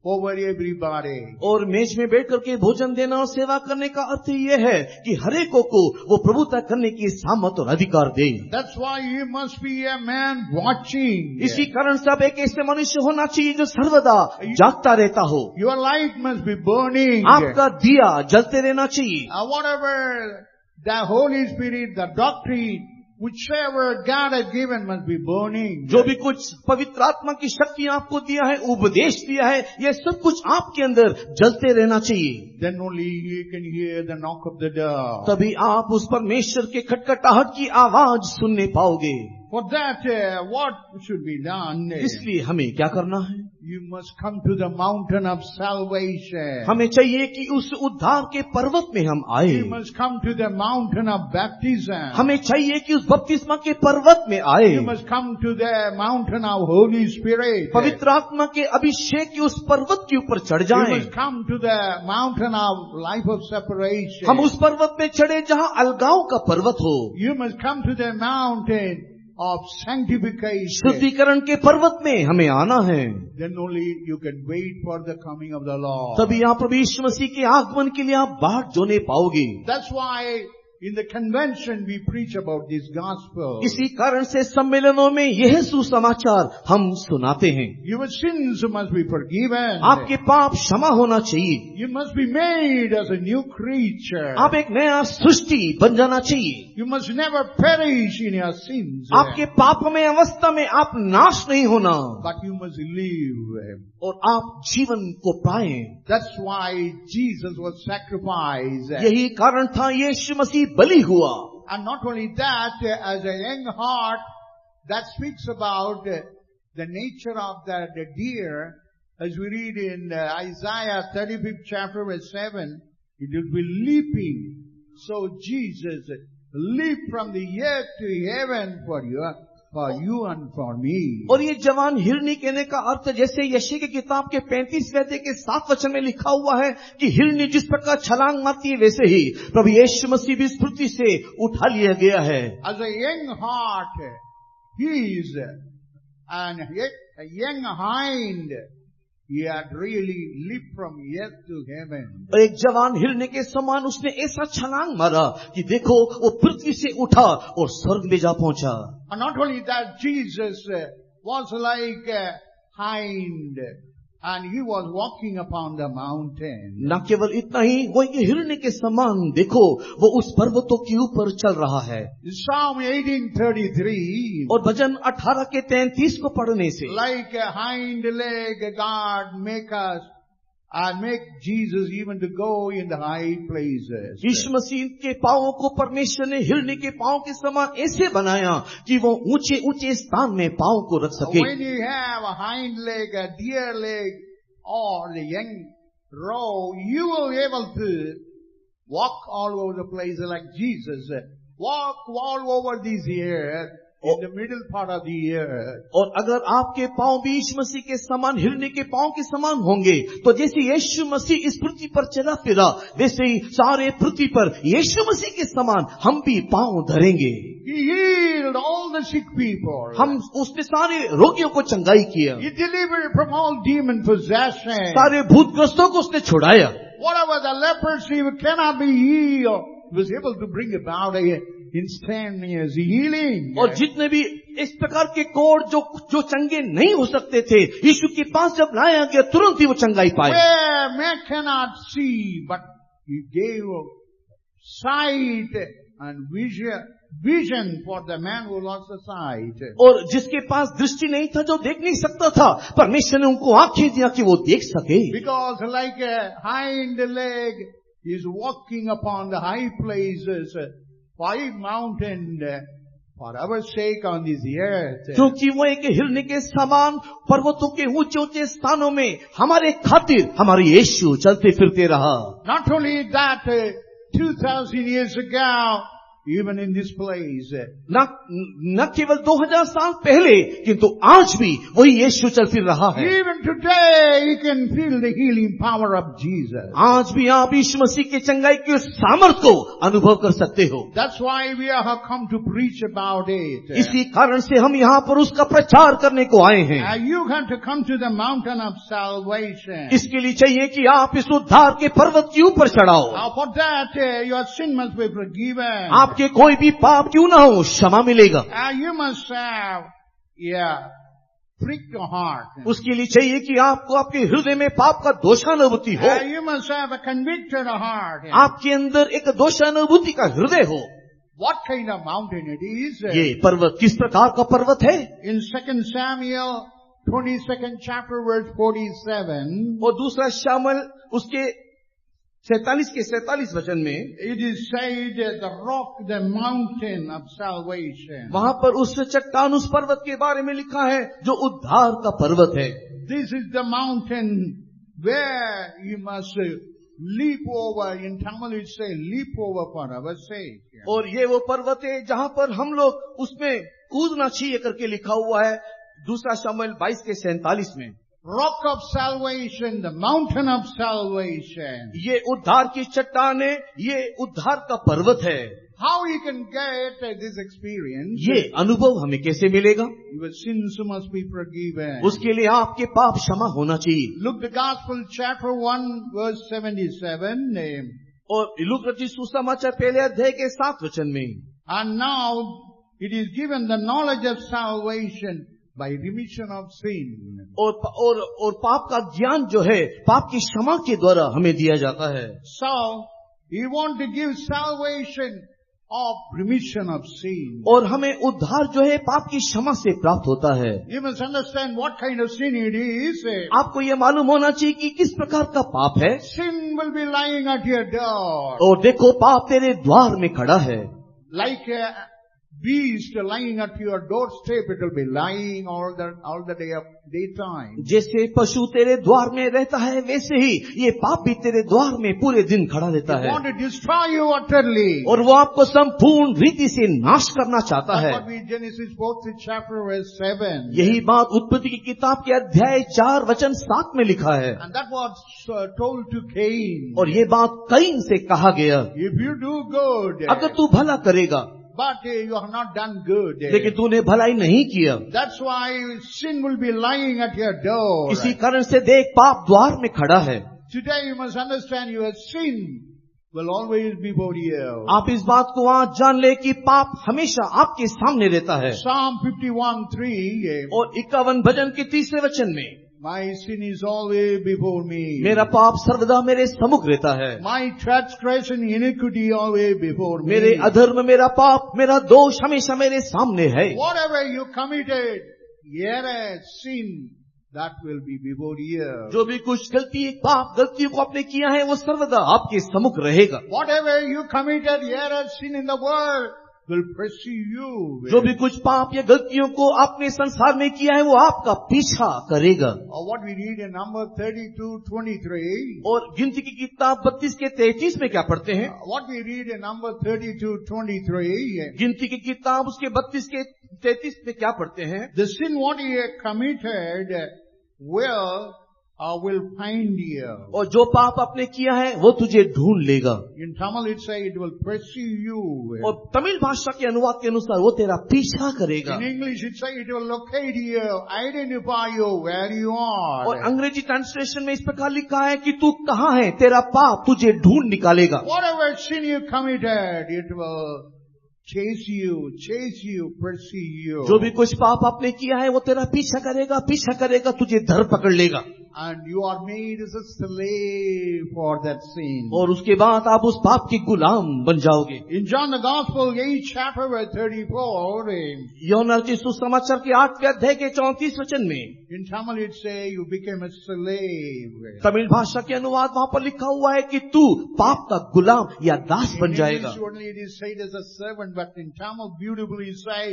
over everybody. और मेज में बैठ करके भोजन देना और सेवा करने का अर्थ ये है कि हरेको को वो प्रभुता करने की सामर्थ और अधिकार दे. That's why you must be a man watching. इसी कारण से आप एक ऐसे मनुष्य होना चाहिए जो सर्वदा जागता रहता हो. Your light must be burning. आपका दिया जलते रहना चाहिए. Whatever the Holy Spirit, the doctrine, whichever God has given must be burning. जो भी कुछ पवित्र आत्मा की शक्ति आपको दिया है, उपदेश दिया है, ये सब कुछ आपके अंदर जलते रहना चाहिए. Then only you can hear the knock of the door. तभी आप उस परमेश्वर के खटखटाहट की आवाज सुनने पाओगे. For that, what should be done? इसलिए हमें क्या करना है? You must come to the mountain of salvation. हमें चाहिए कि उस उद्धार के पर्वत में हम आए. You must come to the mountain of baptism. हमें चाहिए कि उस बपतिस्मा के पर्वत में आए. You must come to the mountain of Holy Spirit. पवित्र आत्मा के अभिषेक के उस पर्वत के ऊपर चढ़ You जाएं. must come to the mountain of life of separation. हम उस पर्वत में चढ़े जहाँ अलगाव का पर्वत हो. You must come to the mountain of sanctification. शुद्धिकरण के पर्वत में हमें आना है. Then only you can wait for the coming of the Lord. तभी आप प्रभु यीशु मसीह के आगमन के लिए आप बाट जोने पाओगे. That's why In the convention we preach about this gospel. इसी कारण से सम्मेलनों में यह सुसमाचार हम सुनाते हैं। Your sins must be forgiven. आपके पाप क्षमा होना चाहिए। You must be made as a new creature. आप एक नया सृष्टि बन जाना चाहिए। You must never perish in your sins. आपके पाप में अवस्था में आप नाश नहीं होना, But you must live. और आप जीवन को पाएं। That's why Jesus was sacrificed. यही कारण था यीशु मसीह बलि हुआ। And not only that, as a young heart, that speaks about the nature of the deer. As we read in Isaiah 35th chapter verse 7, it will be leaping. So Jesus leaped from the earth to heaven for you and for me. और ये जवान हिरनी कहने का अर्थ जैसे यशी की किताब के 35वें अध्याय के 7 वचन में लिखा हुआ है कि हिरनी जिस प्रकार छलांग मारती है वैसे ही प्रभु यीशु मसीह भी इस पृथ्वी से उठा लिया गया है। As a young heart, he is, and a young hind, he had really leaped from earth to heaven. और एक जवान हिरनी के समान उसने ऐसा छलांग मारा कि देखो वो पृथ्वी से उठा और स्वर्ग में जा पहुंचा। And not only that, Jesus was like a hind, and he was walking upon the mountain. न केवल इतना ही, वो एक हिरनी के समान देखो वो उस पर्वतों के ऊपर चल रहा है। Psalm 18:33, और भजन 18 के 33 को पढ़ने से like a hind leg, God make us and make Jesus even to go in the high places. यीशु मसीह के पांवों को परमेश्वर ने हिरनी के पांव के समान ऐसे बनाया कि वो ऊंचे ऊंचे स्थान में पांव को रख सके। When you have a hind leg, a deer leg, or the young roe, you will be able to walk all over the place like Jesus. Walk all over this earth, in the middle part of the earth. और अगर आपके पांव भी यीशु मसीह के समान हिरनी के पांव के समान होंगे तो जैसे यीशु मसीह इस पृथ्वी पर चला फिरा वैसे ही सारे पृथ्वी पर यीशु मसीह के समान हम भी पांव धरेंगे। He healed all the sick people. हम उसने सारे रोगियों को चंगाई किया, He delivered from all demon possession. सारे भूतग्रस्तों को उसने छुड़ाया। Whatever the leprosy cannot be healed, He was able to bring about a instantaneous healing. और जितने भी इस प्रकार के कोढ़ जो चंगे नहीं हो सकते थे, यीशु के पास जब लाया गया तुरंत ही वो चंगाई पाए। Where man cannot see, but He gave sight and vision for the man who lost the sight. और जिसके पास दृष्टि नहीं था, जो देख नहीं सकता था, परमेश्वर ने उनको आंखें दिया कि वो देख सके। Because like a hind leg is walking upon the high places, 5 mountains for our sake on this earth. क्योंकि वो एक हिरनी के समान पर्वतों के ऊंचे ऊंचे स्थानों में हमारे खातिर हमारे यीशु चलते फिरते रहा। Not only that, 2000 years ago, even in this place, न केवल 2000 साल पहले किंतु आज भी वही यीशु चल फिर रहा है। even today you can feel the healing power of Jesus. आज भी आप यीशु मसीह के चंगाई के सामर्थ को अनुभव कर सकते हो। That's why we have come to preach about it. इसी कारण से हम यहाँ पर उसका प्रचार करने को आए हैं। You have to come to the mountain of salvation. इसके लिए चाहिए कि आप इस उद्धार के पर्वत के ऊपर चढ़ाओ। For that, your sin must be forgiven. आपके कोई भी पाप क्यों ना हो, क्षमा मिलेगा। You must have, prick your heart. उसके लिए चाहिए कि आपको आपके हृदय में पाप का दोषानुभूति हो। You must have a convicted heart. आपके अंदर एक दोषानुभूति का हृदय हो। What kind of mountain it is? ये पर्वत किस प्रकार का पर्वत है? In 2 Samuel 22nd chapter verse 47, और दूसरा शामुएल उसके 47 के 47 वचन में it is said the rock, the mountain of salvation. वहां पर उस चट्टान, उस पर्वत के बारे में लिखा है जो उद्धार का पर्वत है। This is the mountain where you must leap over. In Tamil it say leap over for our sake. और ये वो पर्वत है जहां पर हम लोग उसमें कूदना चाहिए करके लिखा हुआ है दूसरा शामुएल 22 के 47 में। Rock of salvation, the mountain of salvation. ये उद्धार की चट्टान है, ये उद्धार का पर्वत है। How you can get this experience? ये अनुभव हमें कैसे मिलेगा? Your sins must be forgiven. उसके लिए आपके पाप क्षमा होना चाहिए। Luke the Gospel chapter 1 verse 77. और लूका रचित सुसमाचार पहले अध्याय के 7 वचन में, And now it is given the knowledge of salvation by remission of sin. और पाप का ज्ञान जो है पाप की क्षमा के द्वारा हमें दिया जाता है। So, He wants to give salvation of remission of sin. और हमें उद्धार जो है पाप की क्षमा से प्राप्त होता है। You must understand what kind of sin it is. आपको ये मालूम होना चाहिए कि किस प्रकार का पाप है। Sin will be lying at your door. और देखो पाप तेरे द्वार में खड़ा है। Like a beast lying at your doorstep, it will be lying all the daytime. जैसे पशु तेरे द्वार में रहता है वैसे ही ये पाप भी तेरे द्वार में पूरे दिन खड़ा रहता He है। want to destroy you utterly. और वो आपको संपूर्ण रीति से नाश करना चाहता है। That's what we Genesis 4th chapter verse 7. यही बात उत्पत्ति की किताब के अध्याय 4 वचन 7 में लिखा है। And that was told to Cain. और ये बात कैन से कहा गया, If you do good, अगर तू भला करेगा but you have not done good. लेकिन तूने भलाई नहीं किया, That's why sin will be lying at your door. इसी कारण से देख पाप द्वार में खड़ा है। Today you must understand your sin will always be before you. आप इस बात को आज जान ले कि पाप हमेशा आपके सामने रहता है। Psalm 51:3. और 51 भजन के 3 वचन में, My sin is always before me. मेरा पाप सर्वदा मेरे सम्मुख रहता है। My transgression iniquity always before me. मेरे अधर्म, मेरा पाप, मेरा दोष हमेशा मेरे सामने है। Whatever you committed, here sin, that will be before you. जो भी कुछ गलतियों को आपने किया है वो सर्वदा आपके सम्मुख रहेगा। Whatever you committed, here sin in the world will pursue you. जो भी कुछ पाप या गलतियों को आपने संसार में किया है वो आपका पीछा करेगा। Or what we read in number 32:23. और गिनती की किताब 32 के 33 में क्या पढ़ते हैं? What we read in number 32:23. गिनती की किताब उसके 32 के 33 में क्या पढ़ते हैं? The sin what you have committed will find you. और जो पाप आपने किया है वो तुझे ढूंढ लेगा। In Tamil it say it will pursue you. और तमिल भाषा के अनुवाद के अनुसार वो तेरा पीछा करेगा। In English it say it will locate you, identify you where you are. और अंग्रेजी ट्रांसलेशन में इस प्रकार लिखा है कि तू कहाँ है, तेरा पाप तुझे ढूंढ निकालेगा। Whatever sin you committed, it will chase you, pursue you. जो भी कुछ पाप आपने किया है वो तेरा पीछा करेगा, तुझे धर पकड़ लेगा। And you are made as a slave for that sin. और उसके बाद आप उस पाप के गुलाम बन जाओगे। In John the Gospel 8 chapter verse 34. यूहन्ना रचित सुसमाचार के 8 अध्याय के 34 वचन में, In Tamil it say you became a slave. Tamil भाषा के अनुवाद वहाँ पर लिखा हुआ है कि तू पाप का गुलाम या दास बन In जाएगा। English only it is said as a servant, but in Tamil beautifully say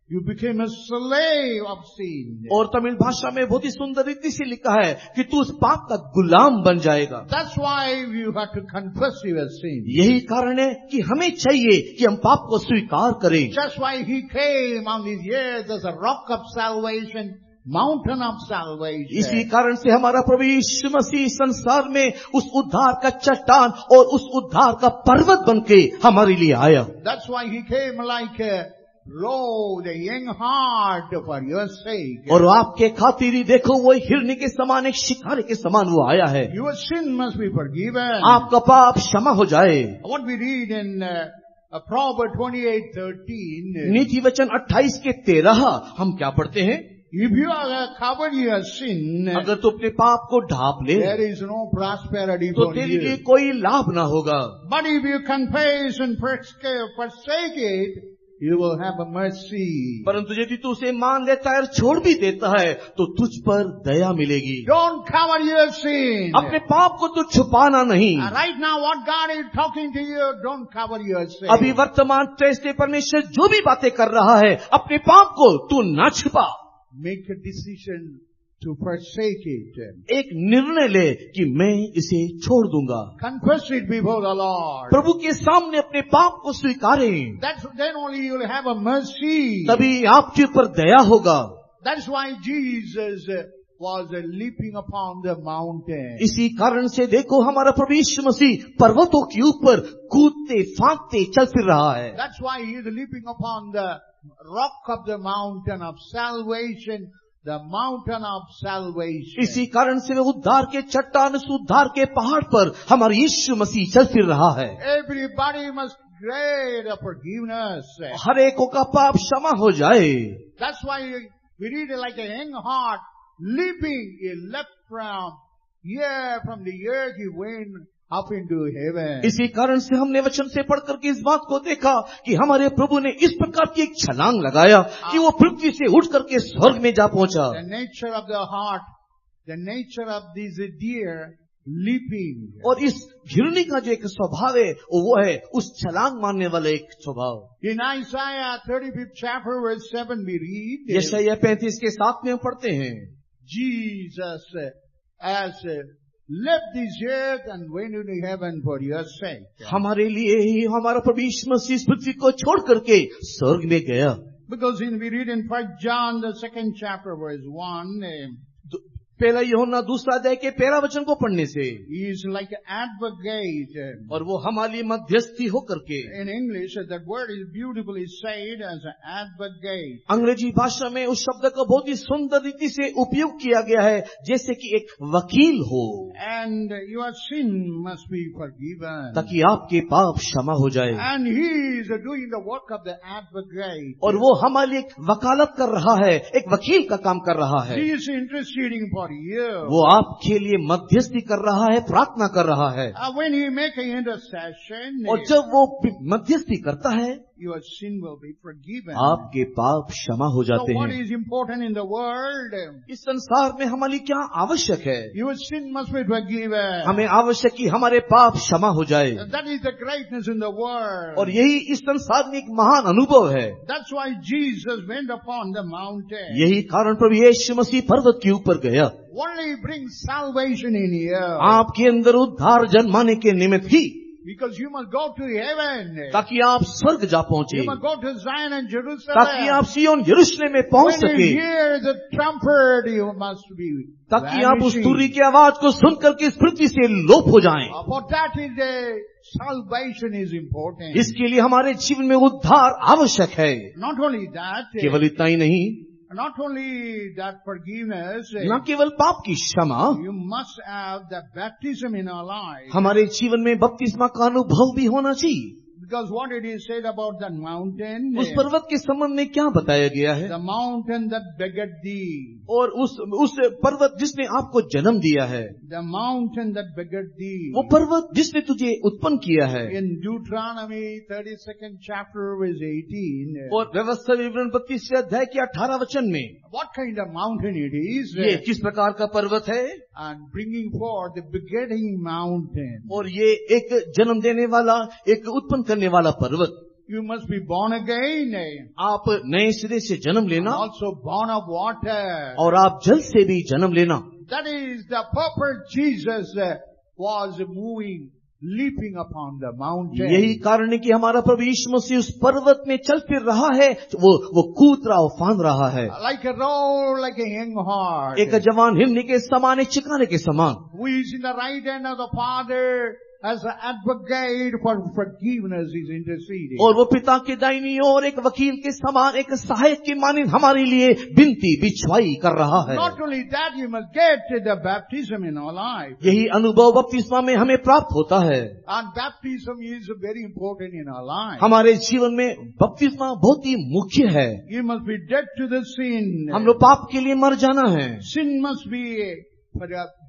you became a slave of sin. और तमिल भाषा में बहुत ही सुंदर रीति से लिखा है कि तू उस पाप का गुलाम बन जाएगा। That's why you have to confess your sin. यही कारण है कि हमें चाहिए कि हम पाप को स्वीकार करें। That's why he came on this earth as a rock of salvation, mountain of salvation. इसी कारण से हमारा प्रभु यीशु मसीह संसार में उस उद्धार का चट्टान और उस उद्धार का पर्वत बनके हमारे लिए आया। That's why he came like a roe, a young hart for your sake. और आपके खातिर ही देखो वो हिरनी के समान, एक शिकारी के समान वो आया है। Your sin must be forgiven. आपका पाप क्षमा हो जाए। What we read in Proverbs 28:13. नीति वचन 28 के 13 हम क्या पढ़ते हैं? If you have covered your sin, अगर तू अपने पाप को ढांप ले there is no prosperity तो for तेरे लिए you. कोई लाभ ना होगा। But if you confess and forsake it, you will have a mercy. परंतु यदि तू उसे मान लेता है और छोड़ भी देता है तो तुझ पर दया मिलेगी। Don't cover your sin. अपने पाप को तू छुपाना नहीं। Right now what God is talking to you, don't cover your sin. अभी वर्तमान से परमेश्वर जो भी बातें कर रहा है अपने पाप को तू ना छुपा। Make a decision to forsake it. एक निर्णय ले कि मैं इसे छोड़ दूंगा। Confess it before the Lord. प्रभु के सामने अपने पाप को स्वीकारें, Then only you will have a mercy. तभी आपके ऊपर दया होगा। That's why Jesus was leaping upon the mountain. इसी कारण से देखो हमारा प्रभु यीशु मसीह पर्वतों के ऊपर कूदते फांकते चल फिर रहा है। That's why he is leaping upon the rock of the mountain of salvation, the mountain of salvation. इसी कारण से वे उद्धार के चट्टान, उस उद्धार के पहाड़ पर हमारे यीशु मसीह चल फिर रहा है। Everybody must pray the forgiveness. हर एक का पाप क्षमा हो जाए। That's why we read it like a young heart leaping. He leapt from the earth he went up into heaven. इसी कारण से हमने वचन से पढ़ करके इस बात को देखा कि हमारे प्रभु ने इस प्रकार की एक छलांग लगाया कि वो पृथ्वी से उठ करके स्वर्ग में जा पहुंचा। The nature of the heart, the nature of these deer leaping. और इस घिरनी का जो एक स्वभाव है वो है उस छलांग मारने वाला एक स्वभाव। In Isaiah 35th chapter verse 7 we read, यशायाह 35 के 7 में हम पढ़ते हैं, Jesus has left this earth and went into heaven for your sake. हमारे लिए ही हमारा प्रभु यीशु मसीह इस पृथ्वी को छोड़ करके स्वर्ग में गया। Because we read in 1 John the 2nd chapter verse 1, पहला यूहन्ना 2 अध्याय के 1 वचन को पढ़ने से he is like an advocate. और वो हमारे लिए मध्यस्थी हो करके, In English that word is beautifully said as an advocate. अंग्रेजी भाषा में उस शब्द का बहुत ही सुंदर रीति से उपयोग किया गया है जैसे कि एक वकील हो। And your sin must be forgiven. ताकि आपके पाप क्षमा हो जाए। And he is doing the work of the advocate. और वो हमारे लिए एक वकालत कर रहा है, एक वकील का काम कर रहा है। He is interceding for you. वो आपके लिए मध्यस्थी कर रहा है, प्रार्थना कर रहा है। When he make an intercession, और जब वो मध्यस्थी करता है your sin will be forgiven. आपके पाप क्षमा हो So जाते what हैं। is important in the world? इस संसार में हमारे लिए क्या आवश्यक है? Your sin must be forgiven. हमें आवश्यक कि हमारे पाप क्षमा हो जाए। That is the greatness in the world. और यही इस संसार में एक महान अनुभव है। That's why Jesus went upon the mountain. यही कारण प्रभु यीशु मसीह पर्वत के ऊपर गया। Only bring salvation in you. आपके अंदर उद्धार जन्माने के निमित्त ही, Because you must go to heaven. ताकि आप स्वर्ग जा पहुंचे, You must go to Zion and Jerusalem. ताकि आप सिय्योन यरूशलेम में पहुंच When सके, you hear the trumpet, you must be ताकि आप उस vanishing. तुरी की आवाज को सुन करके इस पृथ्वी से लोप हो जाएं। For that is the salvation is important. इसके लिए हमारे जीवन में उद्धार आवश्यक है। Not only that, केवल इतना ही नहीं, not only that forgiveness, न केवल पाप की क्षमा, you must have the baptism in our life. हमारे जीवन में बपतिस्मा का अनुभव भी होना चाहिए। Because what it is said about that mountain, उस पर्वत के संबंध में क्या बताया गया है? the mountain that begat thee, और उस पर्वत जिसने आपको जन्म दिया है, the mountain that begat thee. वो पर्वत जिसने तुझे उत्पन्न किया है। In Deuteronomy 32nd chapter verse 18, और व्यवस्था विवरण 32वें अध्याय के 18 वचन में what kind of mountain it is, ये किस प्रकार का पर्वत है, and bringing forth the begetting mountain. और ये एक जन्म देने वाला, एक उत्पन्न करने वाला पर्वत। You must be born again, आप नए सिरे से जन्म लेना, also born of water. और आप जल से भी जन्म लेना। That is the purpose Jesus was moving, leaping upon the mountain. यही कारण है कि हमारा प्रभु यीशु मसीह उस पर्वत में चल फिर रहा है, वो कूद रहा, फांद रहा है, Like a roll, like a young heart. एक जवान हिरनी के समान, एक चिकाने के समान। Who is in the right hand of the Father as an advocate for forgiveness is interceding. और वो पिता के दाहिनी ओर एक वकील के समान, एक सहायक के मानिंद हमारे लिए बिनती बिछवाई कर रहा है। Not only that, you must get the baptism in our life. यही अनुभव बपतिस्मा में हमें प्राप्त होता है। And baptism is very important in our life. हमारे जीवन में बपतिस्मा बहुत ही मुख्य है। You must be dead to the sin. हम लोग पाप के लिए मर जाना है। Sin must be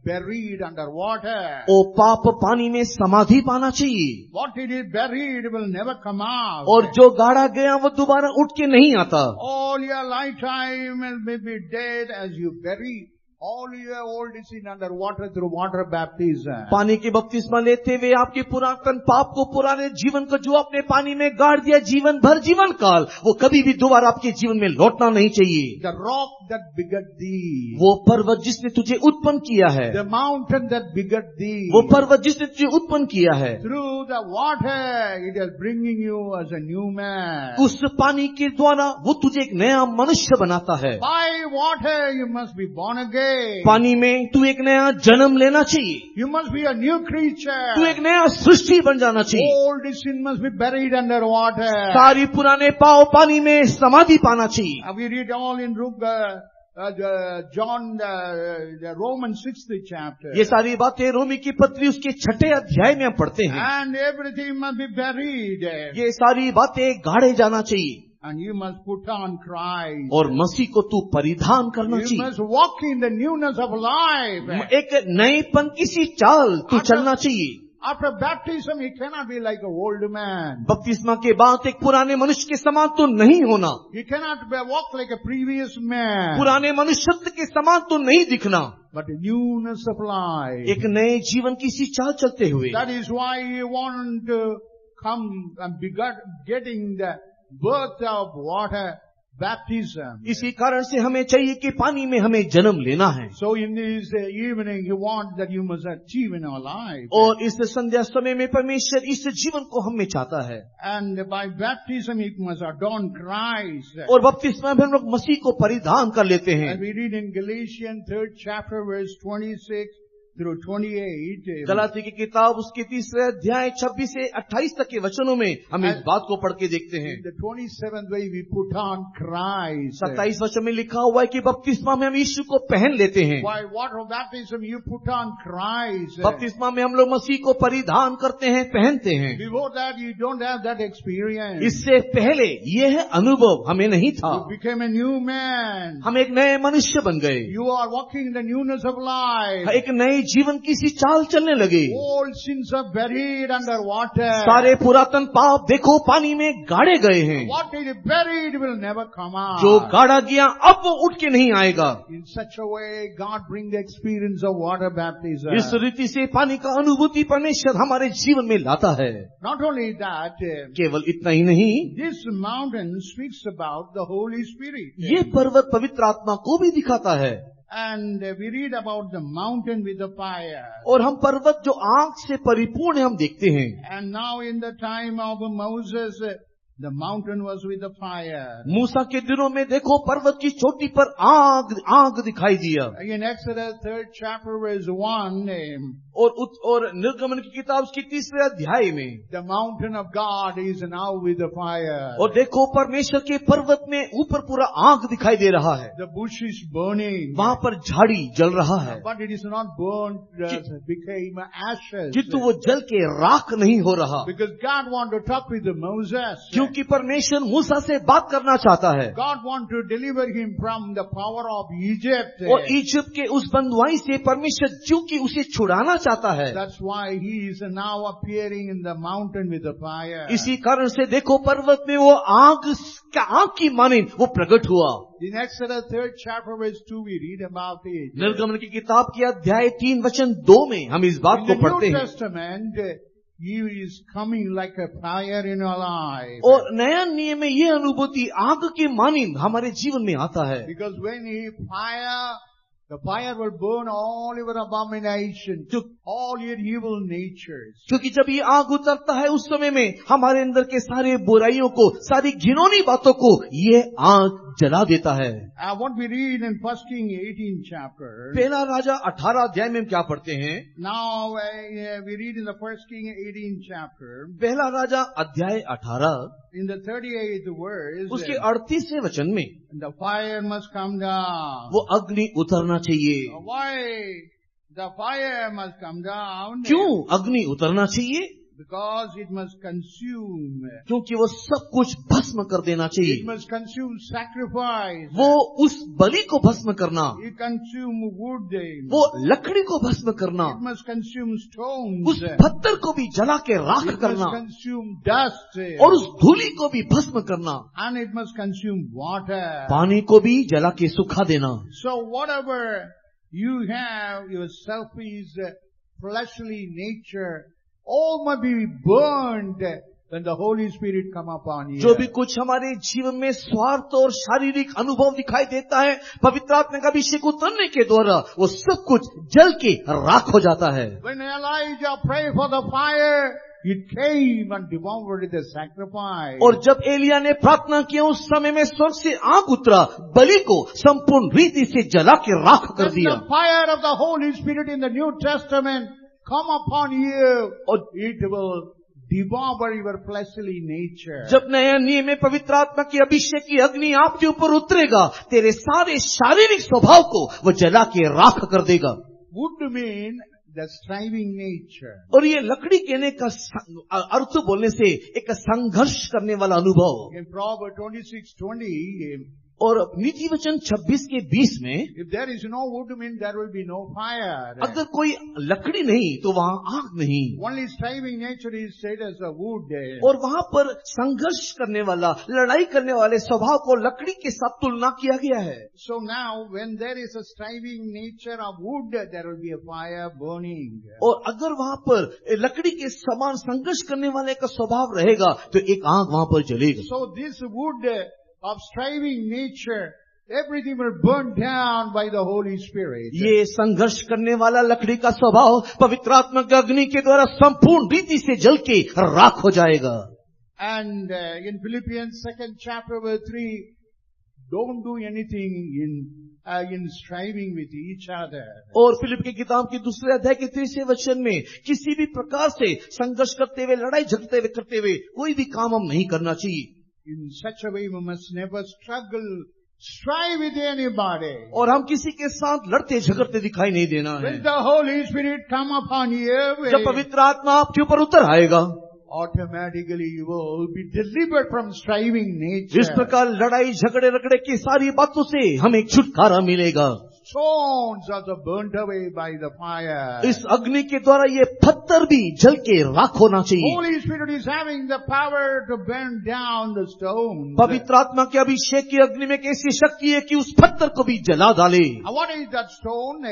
buried under water. ओ पाप पानी में समाधि पाना चाहिए। What it is buried will never come out. और जो गाड़ा गया वो दोबारा उठ के नहीं आता। All your lifetime will be dead as you bury all your old sin under water through water baptism. पानी की बपतिस्मा लेते हुए आपके पुरातन पाप को, पुराने जीवन को जो आपने पानी में गाड़ दिया जीवन भर, जीवन काल, वो कभी भी दोबारा आपके जीवन में लौटना नहीं चाहिए। The rock that begat thee. वो पर्वत जिसने तुझे उत्पन्न किया है, The mountain that begat thee. वो पर्वत जिसने तुझे उत्पन्न किया है, Through the water it is bringing you as a new man. उस पानी के द्वारा वो तुझे एक नया मनुष्य बनाता है। By water you must be born again. पानी में तू एक नया जन्म लेना चाहिए। You must be a new creature. तू एक नया सृष्टि बन जाना चाहिए। Old sin must be buried under water. सारी पुराने पाव पानी में समाधि पाना चाहिए। We read all in John, the Romans 6th chapter. ये सारी बातें रोमी की पत्री उसके 6 अध्याय में हम पढ़ते हैं। And everything must be buried. ये सारी बातें गाड़े जाना चाहिए And you must put on Christ. और मसीह को तू परिधान करना You चाहिए। must walk in the newness of life. एक नएपन की सी चाल तू चलना चाहिए। After baptism, you cannot be like an old man. बपतिस्मा के बाद एक पुराने मनुष्य के समान तो नहीं होना, You cannot walk like a previous man. पुराने मनुष्यत्व के समान तो नहीं दिखना, But the newness of life. एक नए जीवन की सी चाल चलते हुए। That is why you want to come and be getting the birth of water baptism. इसी कारण से हमें चाहिए कि पानी में हमें जन्म लेना है। So in this evening, you want that you must achieve in our life. और इस संध्या समय में परमेश्वर इस जीवन को हमें चाहता है। And by baptism, you must adorn Christ. और बपतिस्मा में हम लोग मसीह को परिधान कर लेते हैं। And we read in Galatians 3rd chapter verse 26 through 28. Galati की किताब उसके 3 अध्याय 26 से 28 तक के वचनों में हम इस बात को पढ़ के देखते हैं। In the 27th way we put on Christ. 27 वचन में लिखा हुआ है कि बपतिस्मा में हम यीशु को पहन लेते हैं। By water baptism you put on Christ. बपतिस्मा में हम लोग मसीह को परिधान करते हैं, पहनते हैं। Before that you don't have that experience. इससे पहले यह अनुभव हमें नहीं था। You became a new man. हम एक नए मनुष्य बन गए, You are walking in the newness of life. एक नई जीवन की सी चाल चलने लगे। All sins are buried under water. सारे पुरातन पाप देखो पानी में गाड़े गए हैं। What is buried will never come out. जो गाड़ा गया अब वो उठ के नहीं आएगा। In such a way, God brings the experience of water baptism. इस रीति से पानी का अनुभूति परमेश्वर हमारे जीवन में लाता है। Not only that, केवल इतना ही नहीं, this mountain speaks about the Holy Spirit. ये पर्वत पवित्र आत्मा को भी दिखाता है। And we read about the mountain with the fire. और हम पर्वत जो आग से परिपूर्ण है हम देखते हैं। And now in the time of Moses, the mountain was with the fire. मूसा के दिनों में देखो पर्वत की चोटी पर आग दिखाई दिया। In Exodus 3rd chapter verse 1, और निर्गमन की किताब उसकी 3 अध्याय में the mountain of God is now with the fire. और देखो परमेश्वर के पर्वत में ऊपर पूरा आग दिखाई दे रहा है। The bush is burning. वहाँ पर झाड़ी जल रहा है, But it is not burned, became ashes. किंतु वो जल के राख नहीं हो रहा, Because God wanted to talk with Moses. क्योंकि परमेश्वर मूसा से बात करना चाहता है। God wanted to deliver him from the power of Egypt. और इजिप्ट के उस बंधुआई से परमेश्वर क्योंकि उसे छुड़ाना चाहता है। That's why he is now appearing in the mountain with the fire. इसी कारण से देखो पर्वत में वो आग की मानिंद वो प्रकट हुआ। In Exodus 3rd chapter verse 2 we read about it. निर्गमन की किताब की अध्याय 3 वचन 2 में हम इस बात In को the पढ़ते New हैं। Testament, he is coming like a fire in our life. और नया नियम में ये अनुभूति आग की मानिंद हमारे जीवन में आता है। Because when the fire will burn all your abominations, all your evil natures. क्योंकि जब ये आग उतरता है उस समय में हमारे अंदर के सारे बुराइयों को, सारी घिनौनी बातों को ये आग जला देता है। What we read in 1 King 18 chapter. पहला राजा 18 अध्याय में हम क्या पढ़ते हैं? Now we read in the 1 King 18 chapter. पहला राजा अध्याय 18 In the 38th verse. उसके 38वें वचन में The fire must come down. वो अग्नि उतरना चाहिए। Why the fire must come down? क्यों अग्नि उतरना चाहिए? Because it must consume. क्योंकि वो सब कुछ भस्म कर देना चाहिए। It must consume sacrifice. वो उस बलि को भस्म करना, It consume wood. वो लकड़ी को भस्म करना, It must consume stones. उस पत्थर को भी जला के राख It must करना consume dust. और उस धूलि को भी भस्म करना, And it must consume water. पानी को भी जला के सुखा देना। So whatever you have, your selfish, fleshly nature, all must be burned when the Holy Spirit come upon you. जो भी कुछ हमारे जीवन में स्वार्थ और शारीरिक अनुभव दिखाई देता है, पवित्र आत्मा का अभिषेक उतरने के द्वारा वो सब कुछ जल के राख हो जाता है। When Elijah prayed for the fire, it came and devoured the sacrifice. और जब एलिया ने प्रार्थना की उस समय में स्वर्ग से आग उतरा, बलि को संपूर्ण रीति से जला के राख कर When दिया। the fire of the Holy Spirit in the New Testament come upon you, it will devour your fleshly nature. जब नया नियम में पवित्र आत्मा की अभिषेक की अग्नि आपके ऊपर उतरेगा, तेरे सारे शारीरिक स्वभाव को वो जला के राख कर देगा। Would mean the striving nature. और ये लकड़ी कहने का अर्थ बोलने से एक संघर्ष करने वाला अनुभव। In Proverbs 26:20, और नीति वचन 26:20 में, if there is no wood, mean there will be no fire. अगर कोई लकड़ी नहीं तो वहाँ आग नहीं। Only striving nature is said as a wood. और वहाँ पर संघर्ष करने वाला, लड़ाई करने वाले स्वभाव को लकड़ी के साथ तुलना किया गया है। So now, when there is a striving nature of wood, there will be a fire burning. और अगर वहाँ पर लकड़ी के समान संघर्ष करने वाले का स्वभाव रहेगा तो एक आग वहाँ पर जलेगा। So this wood of striving nature, everything will burn down by the Holy Spirit. ये संघर्ष करने वाला लकड़ी का स्वभाव पवित्र आत्मा की अग्नि के द्वारा संपूर्ण रीति से जल के राख हो जाएगा। And in Philippians 2nd chapter verse 3, don't do anything in striving with each other. और फिलिप की किताब की दूसरे अध्याय के 3 वचन में किसी भी प्रकार से संघर्ष करते हुए, लड़ाई झगड़ते हुए करते हुए कोई भी काम हम नहीं करना चाहिए। In such a way we must never strive with anybody. और हम किसी के साथ लड़ते झगड़ते दिखाई नहीं देना है। When the Holy Spirit come upon you, जब पवित्र आत्मा आपके ऊपर उतर आएगा, automatically you will be delivered from striving nature. इस प्रकार लड़ाई झगड़े रगड़े की सारी बातों से हमें छुटकारा मिलेगा। Stones are burnt away by the fire. इस अग्नि के द्वारा ये पत्थर भी जल के राख होना चाहिए। Holy Spirit is having the power to burn down the stones. पवित्र आत्मा के अभिषेक की अग्नि में एक ऐसी शक्ति है कि उस पत्थर को भी जला डाले। What is that stone?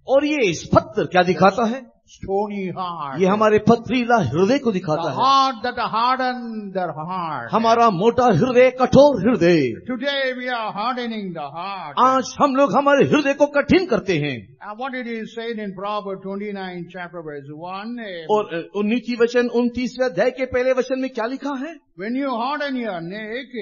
और ये इस पत्थर क्या दिखाता है? Stony heart. ये हमारे पथरीला हृदय को The दिखाता है। heart that hardened their heart. हमारा मोटा हृदय, कठोर हृदय। Today we are hardening the heart. आज हम लोग हमारे हृदय को कठिन करते हैं। And what it is said in Proverbs 29 chapter verse 1. और 19 वचन 29 अध्याय के पहले वचन में क्या लिखा है? When you harden your neck,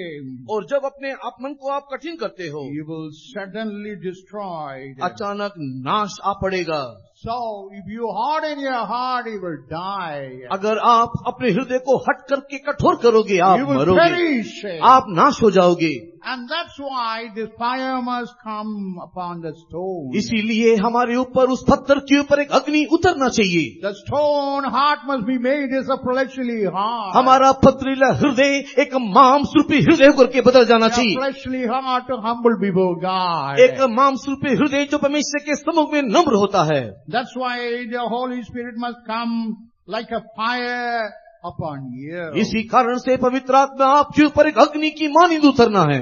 और जब अपने आप मन को आप कठिन करते हो, you will suddenly destroy. अचानक नाश आ पड़ेगा। So if you harden your heart, you will die. अगर आप अपने हृदय को हट करके कठोर करोगे, आप You will मरोगे, perish. आप नाश हो जाओगे। And that's why this fire must come upon the stone. इसीलिए हमारे ऊपर, उस पत्थर के ऊपर एक अग्नि उतरना चाहिए। The stone heart must be made as a fleshly heart. हमारा पथरीला हृदय एक मांस रूपी हृदय करके बदल जाना A चाहिए। fleshly heart to humble before God. एक मांस रूपी हृदय जो परमेश्वर के सम्मुख में नम्र होता है। That's why the Holy Spirit must come like a fire upon you. इसी कारण से पवित्र आत्मा आपके ऊपर एक अग्नि की मानिंद उतरना है।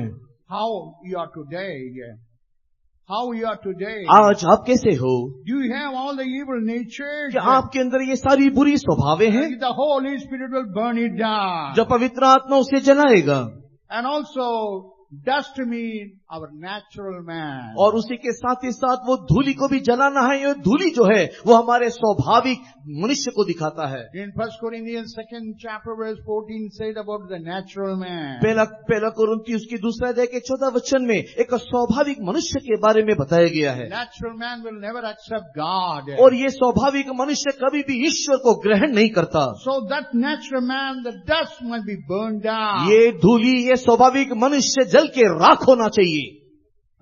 How you are today? How you are today? आज आप कैसे हो? Do you have all the evil natures? क्या आपके अंदर ये सारी बुरी स्वभावें हैं? The Holy Spirit will burn it down. जब पवित्र आत्मा उसे जलाएगा। And also, dust means our natural man. और उसी के साथ ही साथ वो धूली को भी जलाना है। ये धूली जो है वो हमारे स्वाभाविक मनुष्य को दिखाता है। In 1 Corinthians 2nd chapter verse 14 said about the natural man. पहला कुरिन्थी उसकी दूसरा अध्याय के 14 वचन में एक स्वाभाविक मनुष्य के बारे में बताया गया है। Natural man will never accept God. और ये स्वाभाविक मनुष्य कभी भी ईश्वर को ग्रहण नहीं करता। So that natural man, the dust must be burned down. ये धूली, ये स्वाभाविक मनुष्य जल के राख होना चाहिए।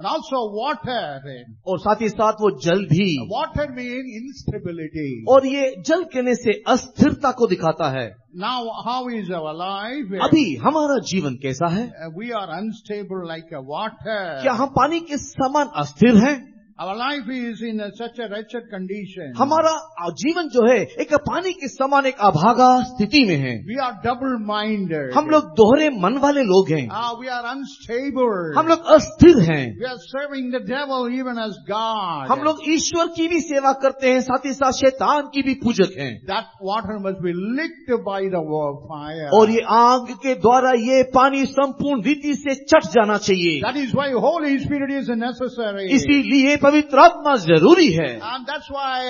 And also water. और साथ ही साथ वो जल भी। Water means instability. और ये जल कहने से अस्थिरता को दिखाता है। Now how is our life? अभी हमारा जीवन कैसा है? We are unstable like a water. क्या हम पानी के समान अस्थिर हैं? Our life is in such a wretched condition. हमारा जीवन जो है एक पानी के समान एक अभागा स्थिति में है। We are double-minded. हम लोग दोहरे मन वाले लोग हैं। We are unstable. हम लोग अस्थिर हैं। We are serving the devil even as God. हम लोग ईश्वर की भी सेवा करते हैं, साथ ही साथ शैतान की भी पूजक हैं। That water must be licked by the fire. और ये आग के द्वारा ये पानी संपूर्ण रीति से चट जाना चाहिए। That is why Holy Spirit is necessary. इसीलिए पवित्र आत्मा जरूरी है। And that's why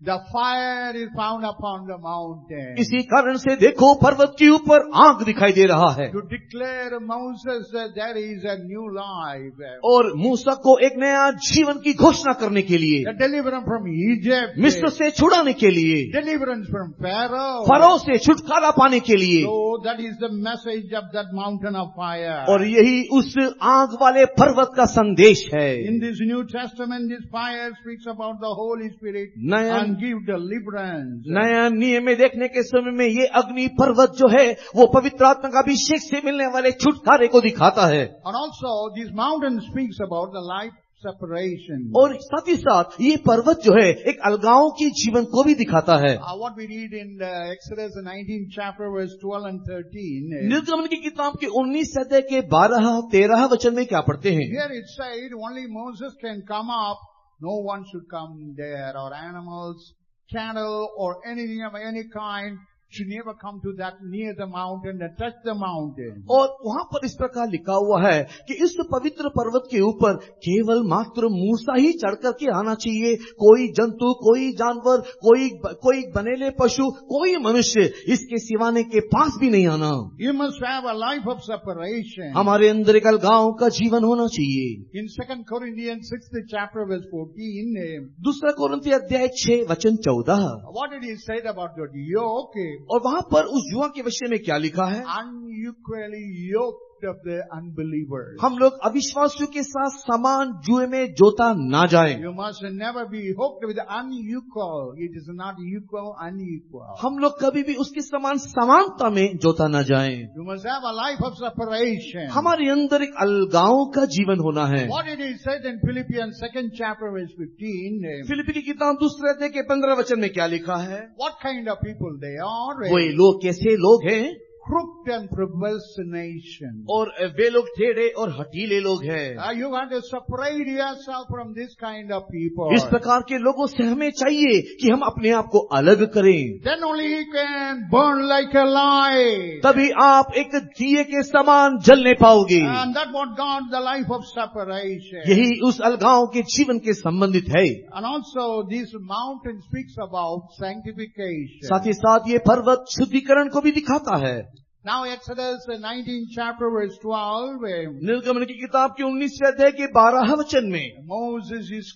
the fire is found upon the mountain. इसी कारण से देखो पर्वत के ऊपर आग दिखाई दे रहा है। To declare Moses that there is a new life. और मूसा को एक नया जीवन की घोषणा करने के लिए, The deliverance from Egypt. मिस्र से छुड़ाने के लिए, Deliverance from Pharaoh. फरो से छुटकारा पाने के लिए। So that is the message of that mountain of fire. और यही उस आग वाले पर्वत का संदेश है। In this New Testament, this fire speaks about the Holy Spirit नया and give deliverance. नया नियम में देखने के समय में ये अग्नि पर्वत जो है वो पवित्र आत्मा का अभिषेक से मिलने वाले छुटकारे को दिखाता है। And also, this mountain speaks about the life separation. और साथ ही साथ ये पर्वत जो है एक अलगाव की जीवन को भी दिखाता है। What we read in Exodus 19 chapter verse 12 and 13. निर्गमन की किताब के 19 अध्याय के 12-13 वचन में क्या पढ़ते हैं? Here it said only Moses can come up. No one should come there, or animals, cattle, or anything of any kind should never come to that near the mountain and touch the mountain. और वहाँ पर इस प्रकार लिखा हुआ है कि इस पवित्र पर्वत के ऊपर केवल मात्र मूसा ही चढ़ करके आना चाहिए। कोई जंतु, कोई जानवर, कोई बनेले पशु, कोई मनुष्य इसके सिवाने के पास भी नहीं आना। You must have a life of separation. हमारे अंदर एक अलगाव का जीवन होना चाहिए। In 2 Corinthians 6th chapter verse 14. दूसरा कोरिन्थी अध्याय 6 वचन 14। What did he say about that yoke? और वहाँ पर उस युवा के विषय में क्या लिखा है? Unequally yoked of the unbelievers. हम लोग अविश्वासियों के साथ समान जुए में जोता ना जाएं। You must never be hooked with unequal. It is not equal, unequal. हम लोग कभी भी उसके समान समानता में जोता ना जाएं। You must have a life of separation. हमारे अंदर एक अलगाव का जीवन होना है। What did he say in Philippians 2nd chapter verse 15? फिलिप्पी की किताब दूसरे अध्याय के 15 वचन में क्या लिखा है? What kind of people they are? वो लोग कैसे लोग हैं? Crooked and perverse nation. और वे लोग टेढ़े और हठीले लोग हैं। You have to separate yourself from this kind of people. इस प्रकार के लोगों से हमें चाहिए कि हम अपने आप को अलग करें। Then only you can burn like a light. तभी आप एक दिए के समान जलने पाओगे। And that's what God, the life of separation. यही उस अलगाव के जीवन के संबंधित है। And also this mountain speaks about sanctification. साथ ही साथ ये पर्वत शुद्धिकरण को भी दिखाता है। Now Exodus 19 chapter verse 12. निर्गमन की किताब के 19 अध्याय के 12 वचन में Moses is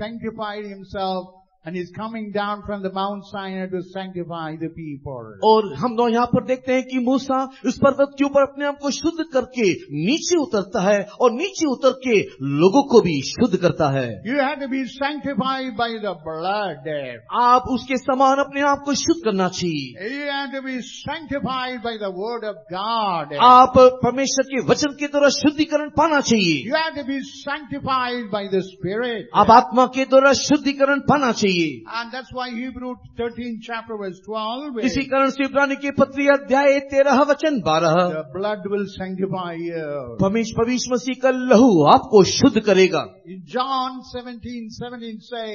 sanctified himself and is coming down from the Mount Sinai to sanctify the people. और हम लोग यहाँ पर देखते हैं कि मूसा उस पर्वत के ऊपर अपने आप को शुद्ध करके नीचे उतरता है और नीचे उतर के लोगों को भी शुद्ध करता है। You have to be sanctified by the blood. आप उसके समान अपने आप को शुद्ध करना चाहिए। You have to be sanctified by the word of God. आप परमेश्वर के वचन के द्वारा शुद्धिकरण पाना चाहिए। You have to be sanctified by the Spirit. आप आत्मा के द्वारा शुद्धिकरण पाना चाहिए। And that's why Hebrews 13 chapter verse 12. इसी कारण से इब्रानी की पत्री अध्याय 13 वचन 12। The blood will sanctify you. परमेश्वर मसीह का लहू आपको शुद्ध करेगा। In John 17:17 say,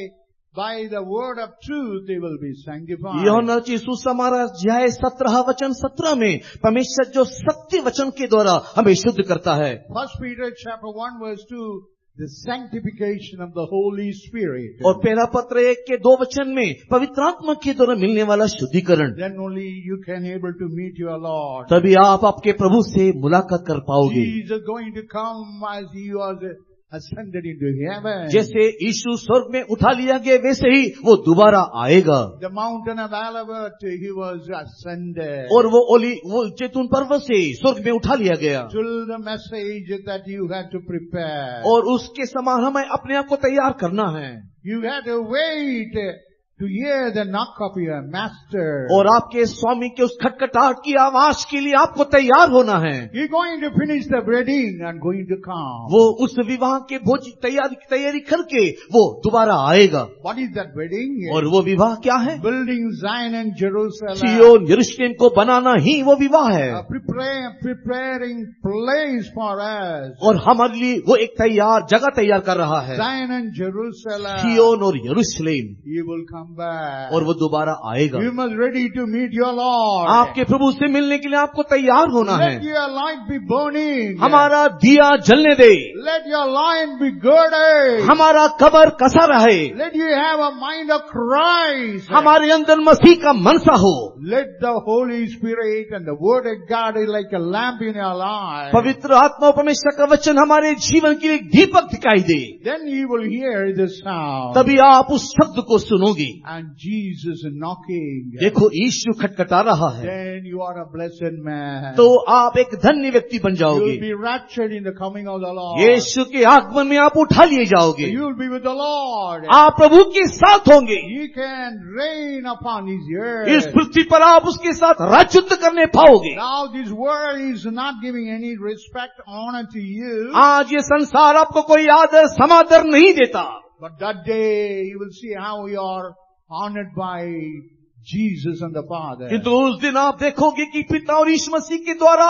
by the word of truth they will be sanctified. यूहन्ना की सुसमाचार अध्याय 17 वचन 17 में परमेश्वर जो सत्य वचन के द्वारा हमें शुद्ध करता है। 1 Peter chapter 1 verse 2, the sanctification of the Holy Spirit. और पहला पत्र 1 के 2 वचन में पवित्र आत्मा के द्वारा मिलने वाला शुद्धिकरण। Then only you can able to meet your Lord. तभी आप आपके प्रभु से मुलाकात कर पाओगे। Jesus is going to come as he was ascended into heaven. जैसे यीशु स्वर्ग में उठा लिया गया वैसे ही वो दोबारा आएगा। The mountain of Olivet, he was ascended. और वो जैतून पर्वत से स्वर्ग में उठा लिया गया। Till the message that you had to prepare. और उसके समान हमें अपने आप को तैयार करना है। You had to wait to hear the knock of your master. और आपके स्वामी के उस खटखटाहट की आवाज के लिए आपको तैयार होना है। You're going to finish the wedding and going to come. वो उस विवाह के भोज तैयारी करके वो दोबारा आएगा। What is that wedding? और वो विवाह क्या है? Building Zion and Jerusalem. सिय्योन यरूशलेम को बनाना ही वो विवाह है। Preparing place for us. और हमारे लिए वो एक जगह तैयार कर रहा है। Zion and Jerusalem. सिय्योन और यरूशलेम। You will come back. और वो दोबारा आएगा। You must ready to meet your Lord. आपके प्रभु से मिलने के लिए आपको तैयार होना है। Let your light be burning. हमारा दिया जलने दे, Let your lion be girded. हमारा कबर कसा रहे, Let you have a mind of Christ. हमारे अंदर मसीह का मनसा हो। Let the Holy Spirit and the Word of God is like a lamp in your life. पवित्र आत्मा और परमेश्वर का वचन हमारे जीवन के लिए दीपक दिखाई दे, Then you will hear the sound. तभी आप उस शब्द को सुनोगे। And Jesus is knocking. देखो यीशु खटखटा रहा है, Then you are a blessed man. तो आप एक धन्य व्यक्ति बन You जाओगे। will be raptured in the coming of the Lord. यीशु के आगमन में आप उठा लिए जाओगे, You will be with the Lord. आप प्रभु के साथ होंगे। He can reign upon His इस earth. पृथ्वी पर आप उसके साथ राज्यत्व करने पाओगे। Now this world is not giving any respect, honor to you. आज ये संसार आपको कोई आदर समादर नहीं देता, But that day you will see how you are honored by Jesus and the Father. किंतु उस दिन आप देखोगे कि पिता और यीशु मसीह के द्वारा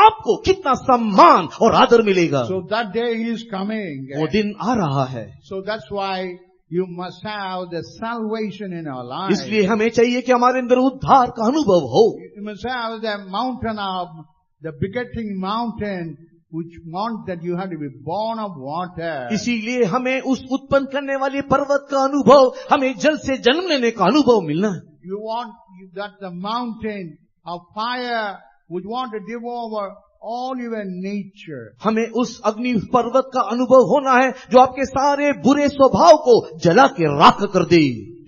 आपको कितना सम्मान और आदर मिलेगा। So that day is coming. वो दिन आ रहा है। So that's why you must have the salvation in our life. इसलिए हमें चाहिए कि हमारे अंदर उद्धार का अनुभव हो। You must have the mountain of the begetting mountain, which meant that you had to be born of water. इसीलिए हमें उस उत्पन्न करने वाले पर्वत का अनुभव, हमें जल से जन्म लेने का अनुभव मिलना है। You want that the mountain of fire would want to devour all your nature. हमें उस अग्नि पर्वत का अनुभव होना है जो आपके सारे बुरे स्वभाव को जला के राख कर दे।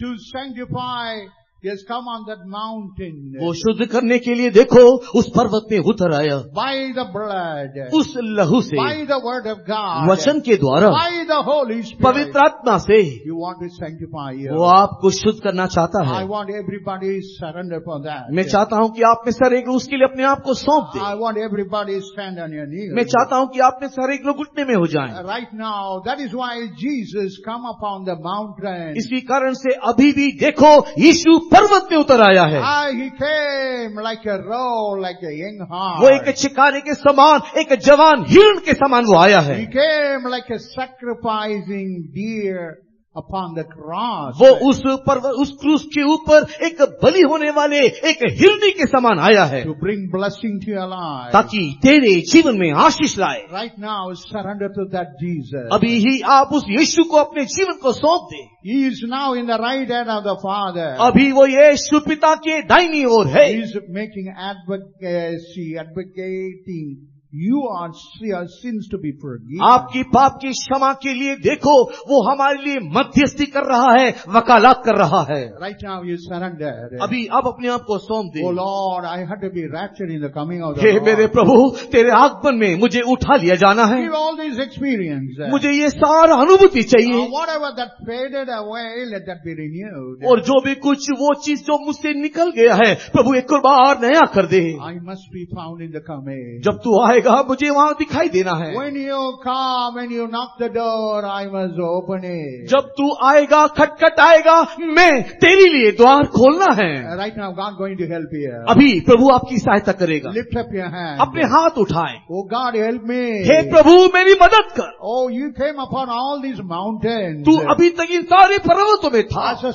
To sanctify, He has come on that mountain. वो शुद्ध करने के लिए देखो उस पर्वत में उतर आया, By the blood. उस लहू से, By the word of God. वचन के द्वारा, By the Holy Spirit. पवित्र आत्मा से You want to sanctify you. वो आपको शुद्ध करना चाहता है। I want everybody to surrender for that. मैं चाहता हूं कि आप में से हर एक लोग उसके लिए अपने आप को सौंप I they. want everybody to stand on your knees. मैं चाहता हूं कि आप में से हर एक लोग घुटने में हो जाएं। Right now, that is why Jesus come upon the mountain. इसी कारण से अभी भी देखो यीशु पर्वत में उतर आया है। He came like a roe, like a young hart. वो एक शिकारी के समान, एक जवान हिरण के समान वो आया है। He came like a sacrificing deer upon the cross. वो उस क्रूस के ऊपर एक बलि होने वाले एक हिरनी के समान आया है, To bring blessing to your life. ताकि तेरे जीवन में आशीष लाए। Right now, surrender to that Jesus. अभी ही आप उस यीशु को अपने जीवन को सौंप दे। He is now in the right hand of the Father. अभी वो यीशु पिता के दाहिनी ओर है। He is making advocacy, advocating your sins to be forgiven. आपकी पाप की क्षमा के लिए देखो वो हमारे लिए मध्यस्थी कर रहा है, वकालत कर रहा है। Right now you surrender. अभी आप अपने आप को सौंप दे। Oh Lord, I had to be raptured in the coming of the hey Lord. मेरे प्रभु, तेरे आगमन में मुझे उठा लिया जाना है। Give all these experience. मुझे ये सारा अनुभूति चाहिए, Whatever that faded away, let that be renewed. और जो भी कुछ वो चीज जो मुझसे निकल गया है प्रभु एक बार नया कर दे। I must be found in the coming. जब तू आएगा मुझे वहां दिखाई देना है। When you come and you knock the door, I must open it. जब तू आएगा खटखट आएगा, मैं तेरे लिए द्वार खोलना है। Right now, God going to help you. अभी प्रभु आपकी सहायता करेगा। Lift up your hand. अपने हाथ उठाएं। Oh God, help me. हे प्रभु मेरी मदद कर। Oh, you came upon all these mountains. तू अभी तक इन सारे पर्वतों में था, As a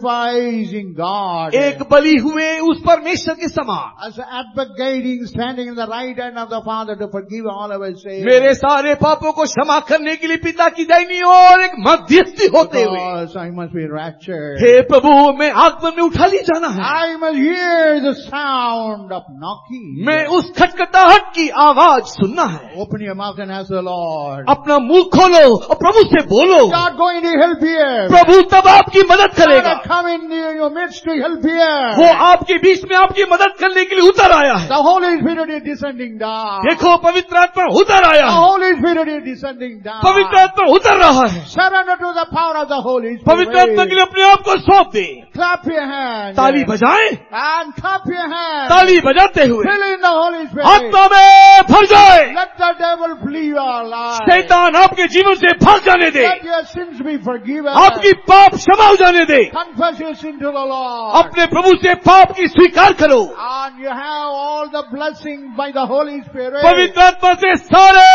sacrificing God. एक बलि हुए उस परमेश्वर के समान। As advocating, standing in the right hand of the Father to forgive all of our sins. मेरे सारे पापों को क्षमा करने के लिए पिता की दाहिनी ओर एक मध्यस्थी होते हुए, Because I must be raptured. हे प्रभु मैं आगमन में उठा लिए जाना है। I must hear the sound of knocking. मैं उस खटखटाहट की आवाज सुनना है। Open your mouth and ask the Lord. अपना मुंह खोलो और प्रभु से बोलो। God going to help you. प्रभु तब आपकी मदद करेगा। God come in your midst to help you. वो आपके बीच में आपकी मदद करने के लिए उतर आया है। The Holy Spirit is descending down. देखो पवित्र आत्मा उतर आया The है। Holy Spirit is descending down. पवित्र आत्मा उतर रहा है। Surrender to the power of the Holy पवित्र आत्मा के Spirit. लिए अपने आप को सौंप दे। Clap your hands. ताली बजाएं, And clap your hands. ताली बजाते हुए Fill in the Holy Spirit. आत्मा में भर जाए। Let the devil flee your life. शैतान आपके जीवन से भाग जाने दे। Let your sins be forgiven. आपकी पाप क्षमा हो जाने दे। Confess your sin to the Lord. अपने प्रभु से पाप की स्वीकार करो। And you have all the blessing by the Holy Spirit. पवित्र आत्मा से सारे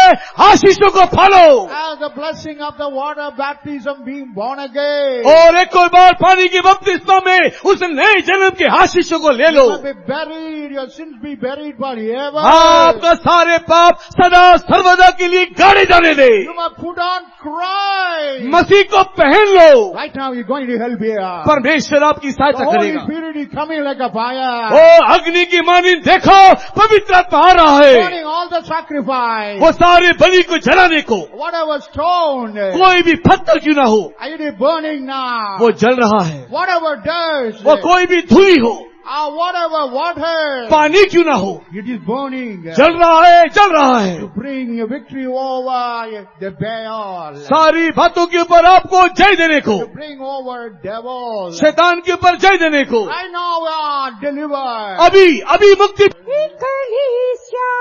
आशीषों को पालो। As the blessing of the water baptism being born again. और एक और बार पानी की बपतिस्मा में उस नए जन्म के आशीषों को ले लो। You may be buried, your sins be buried forever. आपका सारे पाप सदा सर्वदा के लिए गाड़े जाने दे। You must put on Christ. मसीह को पहन लो। Right now you're going to help here. परमेश्वर आपकी The सहायता Holy करेगा। Spirit is coming like a fire. ओ अग्नि की मानी देखो, पवित्र आत्मा आ रहा है। Burning all the sacrifice. वो सारे बलि को जलाने को, Whatever stone. कोई भी पत्थर क्यों ना हो, It is burning now. वो जल रहा है। Whatever dust. वो कोई भी धूली हो, Whatever water. पानी क्यों ना हो, It is burning. जल रहा है, जल रहा है। To bring victory over the Baal. सारी बातों के ऊपर आपको जय देने को, To bring over devil. शैतान के ऊपर जय देने को। Right now we are delivered. अभी अभी मुक्ति। कलीसिया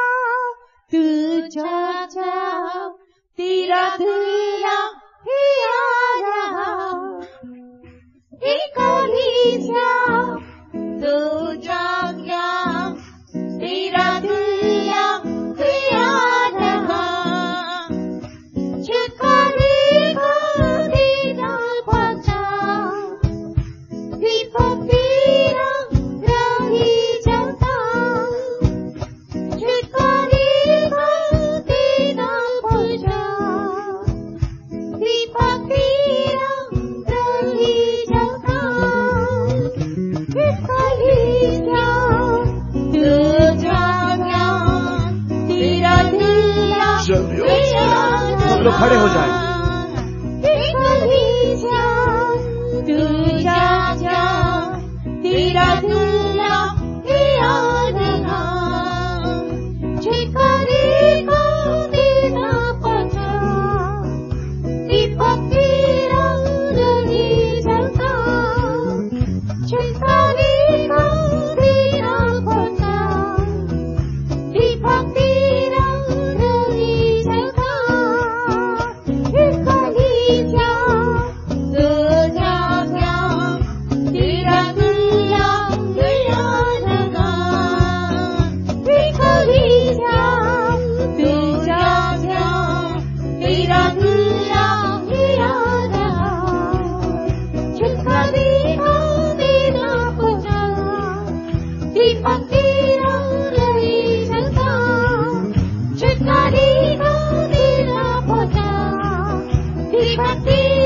तुझा जा तेरा दिया रहा, कलीसिया तुझा क्या तेरा दिया रहा, छिकारी को देना बचा, दीपक तेरा रही जलता, छिकारी को देना बचा, दीपक तेरा रही जलता, कलीसिया तुझा क्या तेरा दिया सब लोग खड़े हो जाए। कलीसिया तुझा क्या तेरा दिया रहा, छिकारी को देना बचा, दीपक तेरा रही जलता, छिकारी को देना बचा, दीपक तेरा रही जलता, कलीसिया तुझा क्या तेरा दिया रहा, कलीसिया तुझा क्या तेरा दिया रहा, छिकारी को देना बचा, दीपक तेरा रही जलता, छिकारी को देना बचा, दीपक तेरा